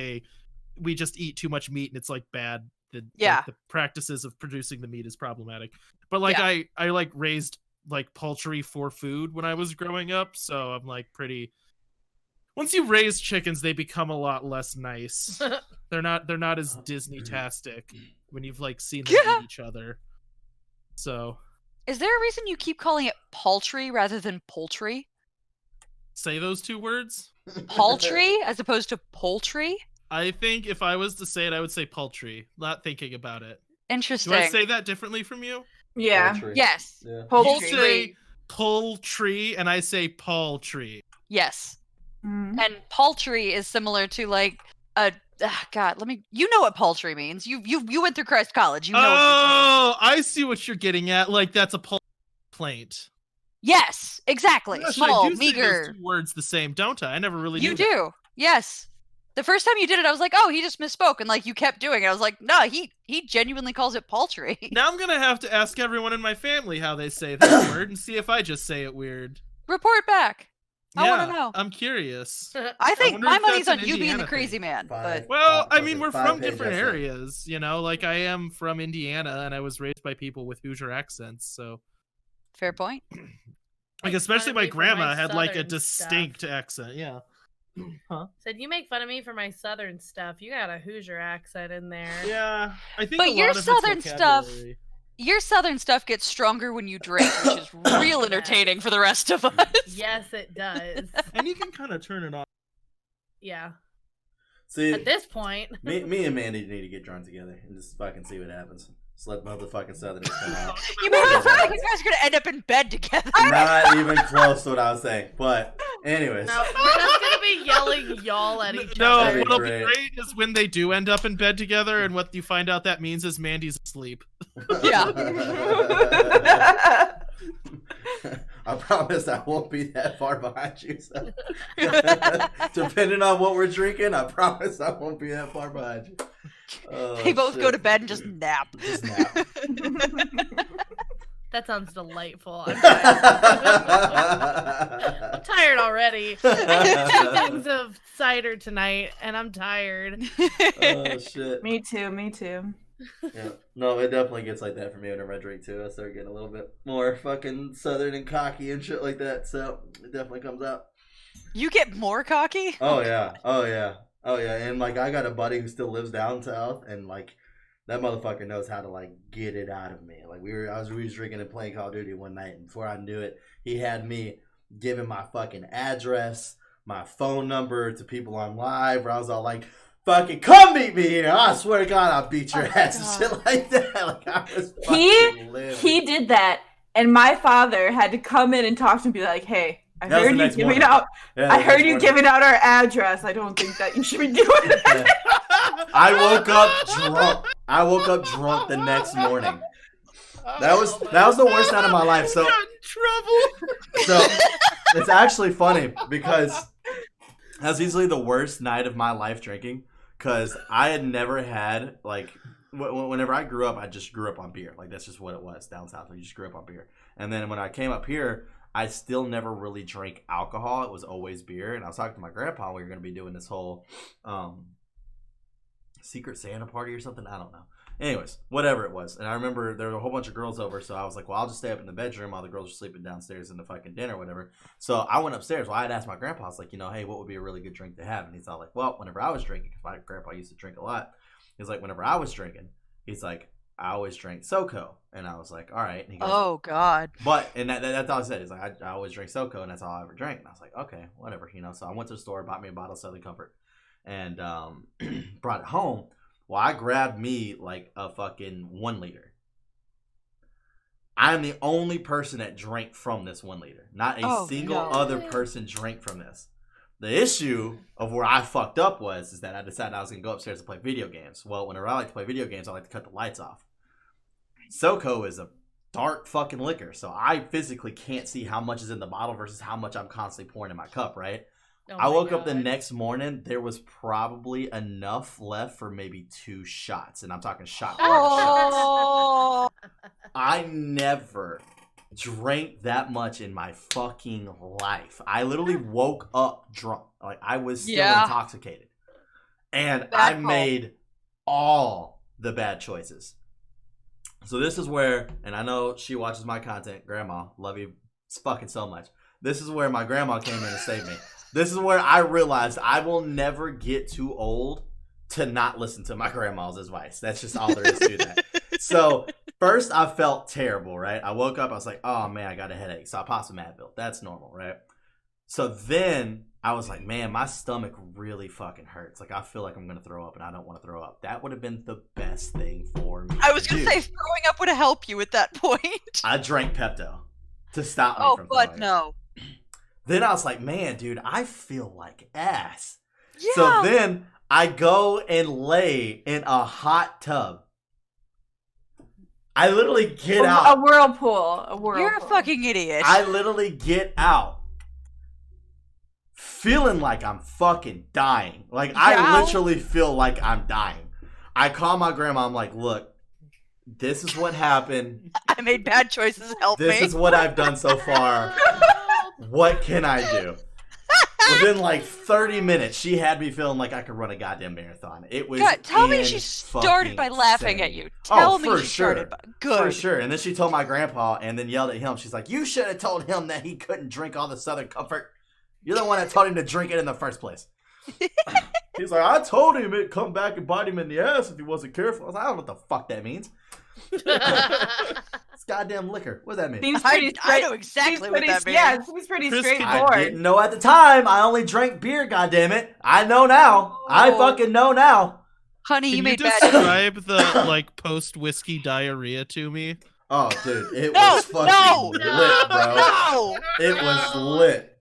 we just eat too much meat and it's like bad. Yeah. The practices of producing the meat is problematic. But like Yeah. I like raised like poultry for food when I was growing up, so I'm like pretty. once you raise chickens, they become a lot less nice. They're not as Disney-tastic when you've like seen them eat each other. So, Is there a reason you keep calling it paltry rather than poultry? say those two words. Paltry as opposed to poultry? I think if I was to say it, I would say paltry. Not thinking about it. Interesting. Do I say that differently from you? Yeah. Poultry. Yes. Yeah. You Poultry. say poultry, and I say paltry. Yes. Mhm. And paltry is similar to like a God. You know what paltry means. You went through Christ College. You know. Oh, I see what you're getting at. Like that's a complaint. Yes, exactly. Gosh, Small, I do say meager. those two words the same, don't I? I never really You knew do. Yes. The first time you did it, I was like, oh, he just misspoke, and like you kept doing it. I was like, no, he genuinely calls it paltry. that. Now I'm gonna have to ask everyone in my family how they say that word and see if I just say it weird. Report back. I Yeah, want to know. I'm curious. I think wonder my if money's that's on an you being the Indiana crazy thing. man. But Well, I Okay, mean, we're 5 from page different essay. areas, you know. Like I am from Indiana, and I was raised by people with Hoosier accents, so fair point. like Make especially fun of my me for my grandma had like a southern distinct accent. Yeah. Huh? Said you make fun of me for my southern stuff. You got a Hoosier accent in there. Yeah, I think. But a your lot of it's southern stuff- vocabulary. Your southern stuff gets stronger when you drink, which is real entertaining for the rest of us. Yes, it does. and you can kind of turn it off. Yeah. See, At this point. me and Mandy need to get drunk together and just fucking see what happens. Just let motherfucking Southerners come out. You made it sound like you guys are gonna end up in bed together. Not even close to what I was saying. But anyways. No, we're just gonna be yelling y'all at each No, other. That'd be what'll be great. great is when they do end up in bed together, and what you find out that means is Mandy's asleep. Yeah. I promise I won't be that far behind you. So. Depending on what we're drinking, I promise I won't be that far behind you. Oh, They both go shit. to bed and just nap. Just nap. That sounds delightful. I'm tired. I'm tired already. I had 2 things of cider tonight, and I'm tired. Oh shit. Me too. Me too. Yeah. No, it definitely gets like that for me whenever I drink too. I start getting a little bit more fucking southern and cocky and shit like that. So it definitely comes out. You get more cocky? Oh yeah. Oh yeah. Oh yeah. And like I got a buddy who still lives down south, and like that motherfucker knows how to like get it out of me. Like we was drinking and playing Call of Duty one night, and before I knew it, he had me giving my fucking address, my phone number to people on live, where I was all like, fucking come meet me here. I swear to God, I'll beat your ass and shit like that. Like I was fucking living. He did that, and my father had to come in and talk to him and be like, "Hey, I That was heard the you next giving morning. out. Yeah, I the heard next you morning. giving out our address. I don't think that you should be doing that." Yeah. I woke up drunk. I woke up drunk the next morning. That was the worst night of my life. So Got in trouble. So it's actually funny because that's easily the worst night of my life drinking, because I had never had like whenever I grew up, I just grew up on beer. Like that's just what it was down south. I just grew up on beer. And then when I came up here, I still never really drank alcohol. It was always beer. And I was talking to my grandpa. We were going to be doing this whole Secret Santa party or something. I don't know. Anyways, whatever it was. And I remember there were a whole bunch of girls over, so I was like, well, I'll just stay up in the bedroom while the girls are sleeping downstairs in the fucking den or whatever. So I went upstairs. Well, I had asked my grandpa, I was like, hey, what would be a really good drink to have? And he's all like, well, whenever I was drinking, because my grandpa used to drink a lot, he's like, whenever I was drinking, he's like, I always drank SoCo. And I was like, all right. And he goes, Oh God. but, and that's all I said. He's like, I always drink SoCo, and that's all I ever drank. And I was like, okay, whatever, So I went to the store, bought me a bottle of Southern Comfort, and brought it home. Well, I grabbed me like a fucking 1 liter. I'm the only person that drank from this 1 liter. Not a single no. other person drank from this. The issue of where I fucked up is that I decided I was going to go upstairs and play video games. Well, whenever I like to play video games, I like to cut the lights off. SoCo is a dark fucking liquor, so I physically can't see how much is in the bottle versus how much I'm constantly pouring in my cup, right? Oh I my woke up the God. next morning, there was probably enough left for maybe 2 shots, and I'm talking shot shots. Oh. I never drank that much in my fucking life. I literally woke up drunk. Like I was still Yeah. intoxicated. And Bad I call. made all the bad choices. So this is where, and I know she watches my content, Grandma, love you fucking so much. This is where my grandma came in to save me. This is where I realized I will never get too old to not listen to my grandma's advice. That's just all there is to that. So first I felt terrible, right? I woke up, I was like, oh man, I got a headache. So I popped some Advil. That's normal, right? So then I was like, man, my stomach really fucking hurts. Like I feel like I'm going to throw up and I don't want to throw up. That would have been the best thing for me. I was going do. to say throwing up would help you at that point. I drank Pepto to stop me Oh, from but throwing up. no. Then I was like, man, dude, I feel like ass. Yeah. So then I go and lay in a hot tub. I literally get out. A whirlpool. A whirlpool. You're a fucking idiot. I literally get out feeling like I'm fucking dying. Like, I Yeah. literally feel like I'm dying. I call my grandma. I'm like, look, this is what happened. I made bad choices. Help This me. is what I've done so far. What can I do? Within like 30 minutes, she had me feeling like I could run a goddamn marathon. It was God, tell me she started by laughing at you. Tell me for she started by good. For sure. And then she told my grandpa and then yelled at him. She's like, you should have told him that he couldn't drink all the Southern Comfort. You're the one that told him to drink it in the first place. He's like, I told him it'd come back and bite him in the ass if he wasn't careful. I was like, I don't know what the fuck that means. It's goddamn liquor. What does that mean? Seems pretty I know straight- exactly seems what pretty- that means. Yeah, it seems pretty Chris, can- I straightforward. didn't know at the time. I only drank beer, goddammit. I know now. I Oh. fucking know now. Honey, Can you you made bad describe the like post whiskey diarrhea to me? Oh, dude, it No, was fucking no, lit, bro. No! It was lit.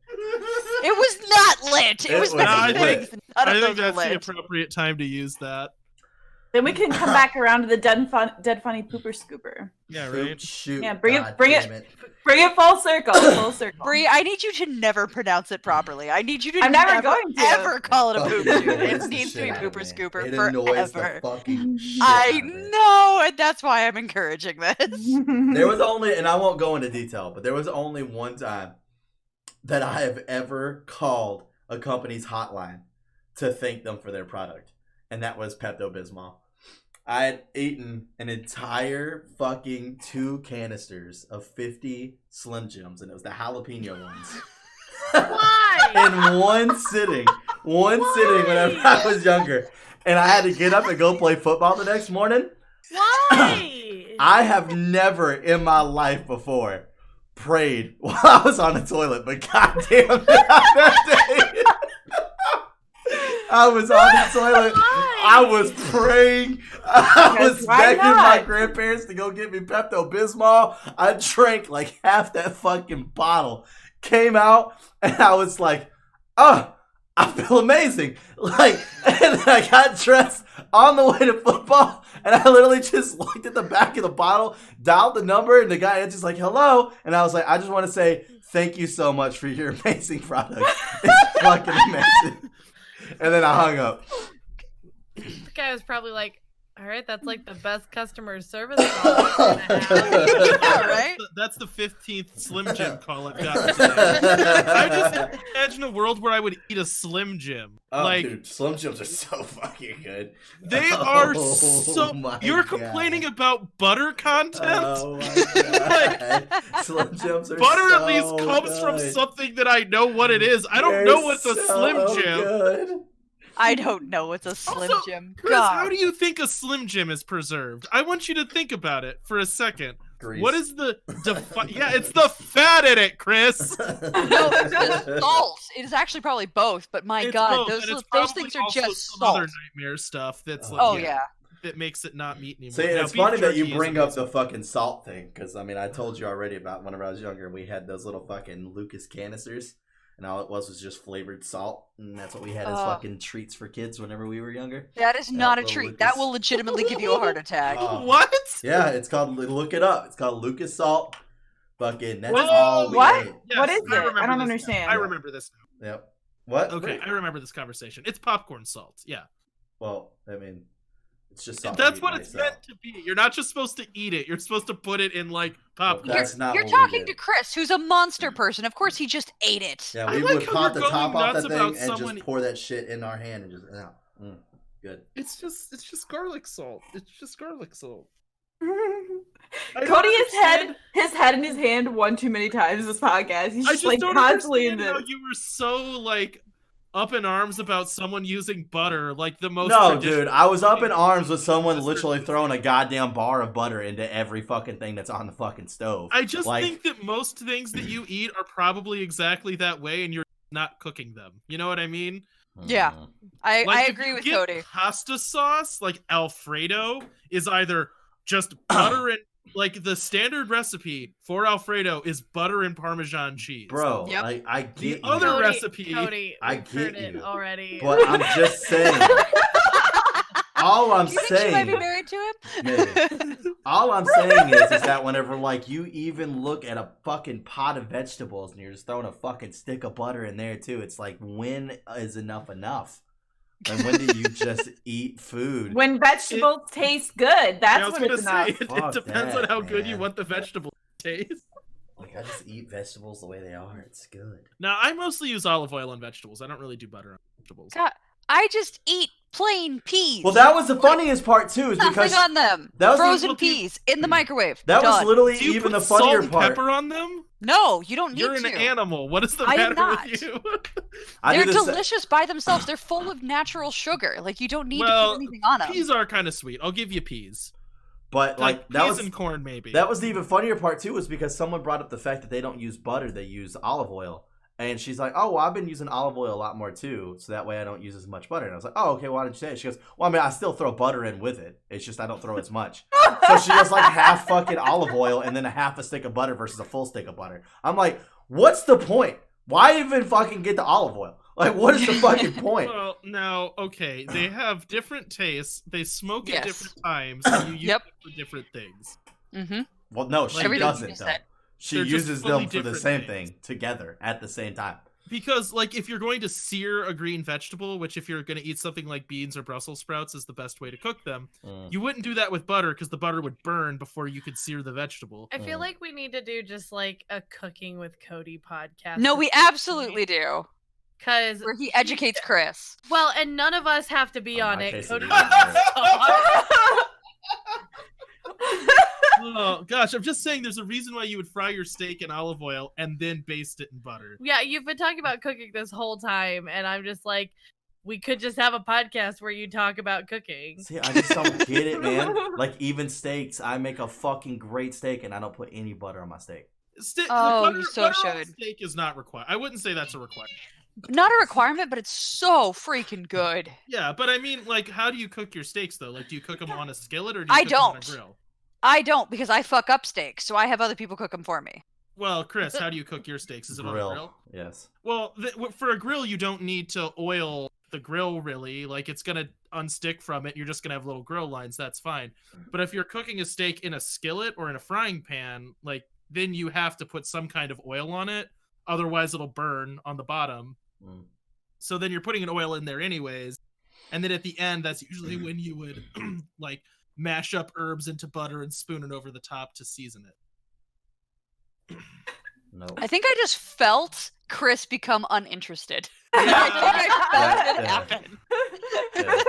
It was not lit. It, It was was many lit. things. None I of think those were that's the lit. appropriate time to use that. Then we can come back around to the dead funny pooper scooper. Yeah, right. Shoot. Yeah, bring it- God bring it- damn Bring it full circle. Full circle. Bree, I need you to never pronounce it properly. I need you to I'm never going to. ever call it a Fucking poop scoop. annoys It the needs to be shit out of pooper me. scooper It annoys the forever. fucking shit I out of me. know, and that's why I'm encouraging this. There was only, and I won't go into detail, but there was only one time that I have ever called a company's hotline to thank them for their product, and that was Pepto-Bismol. I had eaten an entire fucking 2 canisters of 50 Slim Jims, and it was the jalapeno ones. Why? In one sitting whenever I was younger. And I had to get up and go play football the next morning. Why? I have never in my life before prayed while I was on the toilet, but goddamn that day. I was on the toilet. Why? I was praying. I Because was why begging my not? grandparents to go get me Pepto-Bismol. I drank like half that fucking bottle. Came out and I was like, oh, I feel amazing. Like, and then I got dressed on the way to football and I literally just looked at the back of the bottle, dialed the number, and the guy answers like, hello. And I was like, I just want to say thank you so much for your amazing product. It's fucking amazing. And then I hung up. The guy was probably like, all right, that's like the best customer service call I'm gonna have. Yeah, right? That's the 15th Slim Jim call I've gotten today. I just imagine a world where I would eat a Slim Jim. Oh, like dude, Slim Jims are so fucking good. they are Oh so. my You're God. complaining about butter content. Oh my god. Slim Jims are Butter so at least comes from good. something that I know what it is. I don't They're know what's a so Slim Jim. good. I don't know what's a Slim Also, Jim. Chris, God. how do you think a Slim Jim is preserved? I want you to think about it for a second. Grease. What is the yeah? It's the fat in it, Chris. No, it's just salt. It is actually probably both, but my It's God, both, those and it's those probably things are also just some salt. other nightmare stuff that's like, Oh yeah. yeah. that makes it not meat anymore. See, Now, it's beef funny that jerky you is bring up amazing. the fucking salt thing, because I mean, I told you already about whenever I was younger, we had those little fucking Lucas canisters, and all it was just flavored salt, and that's what we had as fucking treats for kids whenever we were younger. That is not a little treat. Lucas. That will legitimately give you a heart attack. Oh. What? Yeah, it's called. Look it up. It's called Lucas Salt. Fucking. That's Whoa, all we what? ate. Yes, What is it? remember I don't this now. understand. I remember this now. Yep. What? Okay, I remember this conversation. It's popcorn salt. Yeah. Well, I mean, it's just salt. That's you what eat it's by itself. meant to be. You're not just supposed to eat it. You're supposed to put it in like popcorn. That's not You're what we talking did. to Chris, who's a monster person. Of course, he just ate it. Yeah, I we like would how pop you're the top going off nuts that thing about and someone- just pour that shit in our hand and just good. It's just garlic salt. It's just garlic salt. I don't Cody has had understand- his head in his hand one too many times this podcast. He's I just just like don't constantly in understand this. how you were so like up in arms about someone using butter, like the most. No, traditional- dude, I was up in arms with someone That's literally true. throwing a goddamn bar of butter into every fucking thing that's on the fucking stove. I just Like- think that most things that you eat are probably exactly that way, and you're not cooking them. You know what I mean? Yeah. Mm. I Like, if agree you with get Cody. Pasta sauce, like Alfredo, is either just butter and like the standard recipe for Alfredo is butter and Parmesan cheese. Bro, Yep. I get The other you, Cody, recipe- Cody, I we've heard get it you. already. but I'm just saying. All I'm Do you think she might be saying, married to him? maybe. All I'm saying is that whenever like you even look at a fucking pot of vegetables and you're just throwing a fucking stick of butter in there too, it's like when is enough enough? And when do you just eat food? When vegetables taste good, Yeah, that's I was when gonna it's say enough. it Fuck depends on that, how good you man. want the vegetable to taste. Like I just eat vegetables the way they are. It's good. Now I mostly use olive oil on vegetables. I don't really do butter on vegetables. God, I just eat plain peas. Well, that was the funniest part too, is Nothing because on them. that was the- Frozen well, do you- peas in the microwave. that was Done. literally Do you even put the funnier salt and part. pepper on them? No, you don't need You're an to. animal. What is the I am matter not. with you? I They're do the sa- delicious by themselves. They're full of natural sugar. Like you don't need to Well, put anything on them. Peas are kind of sweet. I'll give you peas. But like that peas was and corn, maybe. that was the even funnier part too, was because someone brought up the fact that they don't use butter, they use olive oil. And she's like, "Oh, well, I've been using olive oil a lot more too, so that way I don't use as much butter." And I was like, "Oh, okay. Why did you say it?" She goes, "Well, I mean, I still throw butter in with it. It's just I don't throw as much." So she does like half fucking olive oil and then a half a stick of butter versus a full stick of butter. I'm like, "What's the point? Why even fucking get the olive oil? Like, what is the fucking point?" Well, now, okay, they have different tastes. They smoke at Yes. different times, and you use Yep. them for different things. Mm-hmm. Well, no, she Everything you doesn't just though. said. She They're just uses fully them for the different same things. thing together at the same time. Because, like, if you're going to sear a green vegetable, which if you're going to eat something like beans or Brussels sprouts is the best way to cook them, Mm. you wouldn't do that with butter because the butter would burn before you could sear the vegetable. I feel Mm. like we need to do just like a cooking with Cody podcast. No, we absolutely do. Because Where he educates Chris. well, and none of us have to be Oh, on my it. case Cody is can just talk. Oh, gosh, I'm just saying there's a reason why you would fry your steak in olive oil and then baste it in butter. Yeah, you've been talking about cooking this whole time, and I'm just like, we could just have a podcast where you talk about cooking. See, I just don't get it, man. Like, even steaks, I make a fucking great steak and I don't put any butter on my steak. Oh, you so butter on should. steak is not required. I wouldn't say that's a requirement. Not a requirement, but it's so freaking good. Yeah, but I mean, like, how do you cook your steaks though? Like, do you cook them on a skillet or do you I cook them on a don't. grill? I don't because I fuck up steaks, so I have other people cook them for me. Well, Chris, how do you cook your steaks? Is it on a grill? Yes. Well, for a grill, you don't need to oil the grill really. Like, it's gonna unstick from it. You're just gonna have little grill lines. That's fine. But if you're cooking a steak in a skillet or in a frying pan, like, then you have to put some kind of oil on it. Otherwise, it'll burn on the bottom. Mm. So then you're putting an oil in there anyways. And then at the end, that's usually when you would like mash up herbs into butter and spoon it over the top to season it. No. I think I just felt Chris become uninterested. Yeah. I think I felt Yeah, it yeah. happen. Yeah.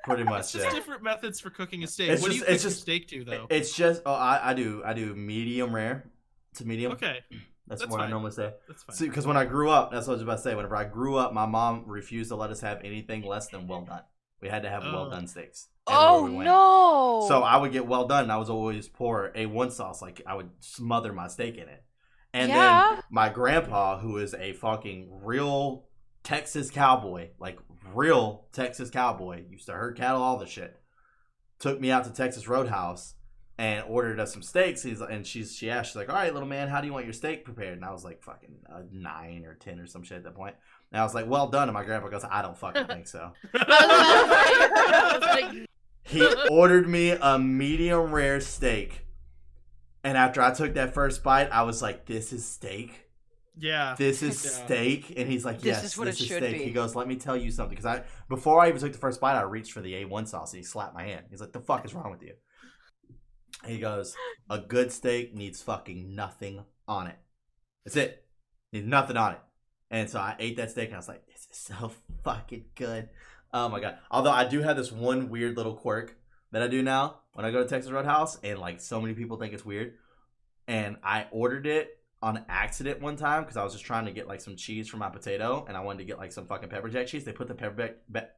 Pretty It's much, just yeah. different methods for cooking a steak. It's What just- do you cook it's your just- steak to though? It's just, I do medium rare to medium. Okay, That's that's what I fine. normally say. that's fine. See, because when I grew up, that's what I was about to say. Whenever I grew up, my mom refused to let us have anything less than well done. We had to have well Oh. done steaks. Oh everywhere we went. no! So I would get well done, and I was always pour A1 sauce. Like, I would smother my steak in it. And Yeah. then my grandpa, who is a fucking real Texas cowboy, like real Texas cowboy, used to herd cattle, all the shit, took me out to Texas Roadhouse and ordered us some steaks. She asked, she's like, "All right, little man, how do you want your steak prepared?" And I was like, fucking 9 or 10 or some shit at that point. And I was like, "Well done." And my grandpa goes, "I don't fucking think so." I was like, He ordered me a medium rare steak. And after I took that first bite, I was like, "This is steak? Yeah. This is Yeah. steak?" And he's like, This "Yes, is what this it is should steak." be. He goes, "Let me tell you something." Because before I even took the first bite, I reached for the A1 sauce and he slapped my hand. He's like, "The fuck is wrong with you?" He goes, "A good steak needs fucking nothing on it. That's it. Needs nothing on it." And so I ate that steak and I was like, "This is so fucking good." Oh my god. Although I do have this one weird little quirk that I do now. when I go to Texas Roadhouse, and like so many people think it's weird. And I ordered it on accident one time because I was just trying to get like some cheese for my potato, and I wanted to get like some fucking pepper jack cheese. They put the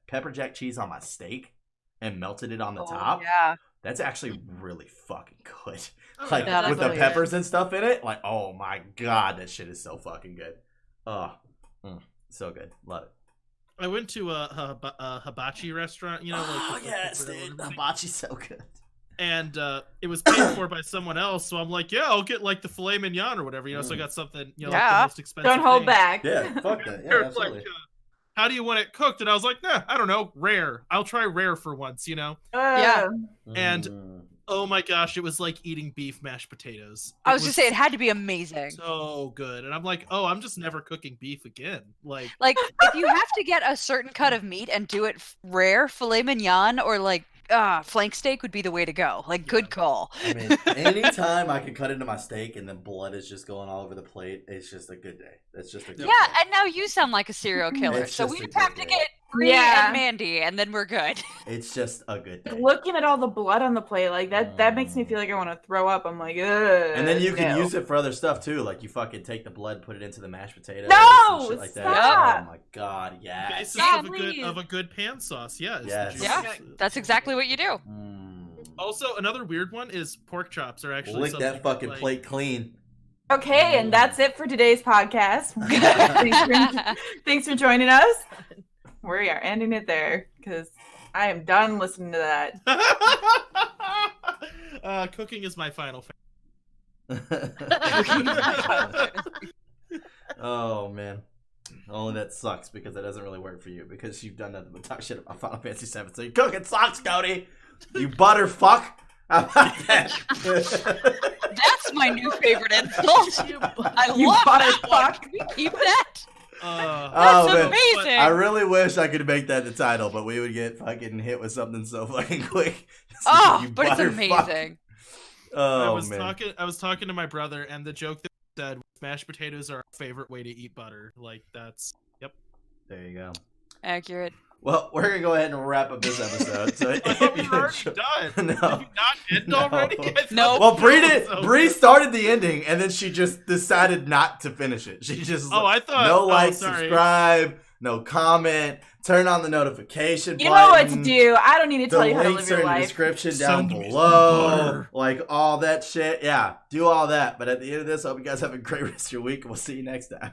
pepper jack cheese on my steak and melted it on the top. Yeah. That's actually really fucking good. Oh, Like yeah, with that's the really peppers and stuff in it. Like, oh my god, that shit is so fucking good. So good. Love it. I went to a hibachi restaurant, you know, like Oh with, yes, the grill and dude. everything. Hibachi's so good. And it was paid for by someone else, so I'm like, yeah, I'll get like the filet mignon or whatever, you know. So I got something, you know, like Yeah. the most expensive. Don't hold thing. back. Yeah, fuck that. Yeah, They're absolutely. like, how do you want it cooked? And I was like, nah, I don't know, rare. I'll try rare for once, you know. Yeah. and- Mm. Oh my gosh, it was like eating beef mashed potatoes. I was just saying, it had to be amazing. so good, and I'm like, oh, I'm just never cooking beef again. Like, Like, if you have to get a certain cut of meat and do it rare, filet mignon or like flank steak would be the way to go. Like, good call. I mean, anytime I can cut into my steak and then blood is just going all over the plate, it's just a good day. It's just a good Yeah, day. and now you sound like a serial killer. It's So just we a just have good to day. get Bree Yeah. and Mandy, and then we're good. It's just a good day. Looking at all the blood on the plate, like that makes me feel like I want to throw up. I'm like, ugh. And then you can no. use it for other stuff too. Like you fucking take the blood, put it into the mashed potatoes. No, and shit like that. stop. Oh my god, yes. basis Yeah, of a good pan sauce, yeah. It's the Yes. juice. Yeah, that's exactly what you do. Also, another weird one is pork chops are actually Lick something that fucking like, plate clean. Okay, and that's it for today's podcast. Thanks for joining us. We are ending it there because I am done listening to that. Cooking is my final. Oh man. Only that sucks because that doesn't really work for you because you've done nothing but talk shit about Final Fantasy VII. So your cooking sucks, Cody. You butter fuck. How about that? That's my new favorite insult. I You love butter that one. fuck. Can we keep that? Oh, That's man. amazing. I really wish I could make that the title, but we would get fucking hit with something so fucking quick. Oh, You but it's butter fuck. amazing. Oh I was man. talking to my brother, and the joke that he said, mashed potatoes are our favorite way to eat butter. Like that's There you go. Accurate. Well, we're gonna go ahead and wrap up this episode. So I thought we if were you already enjoy- done. No. Did you not end No. already? I thought No. Well, the Bree show did. was over. Bree started the ending, and then she just decided not to finish it. She just Oh, I thought. no oh, like, sorry. subscribe, no comment, turn on the notification You button. know what to do. I don't need to The tell you how to links live are your in the life. description down Send me some below. butter. Like all that shit. Yeah, do all that. But at the end of this, I hope you guys have a great rest of your week, and we'll see you next time.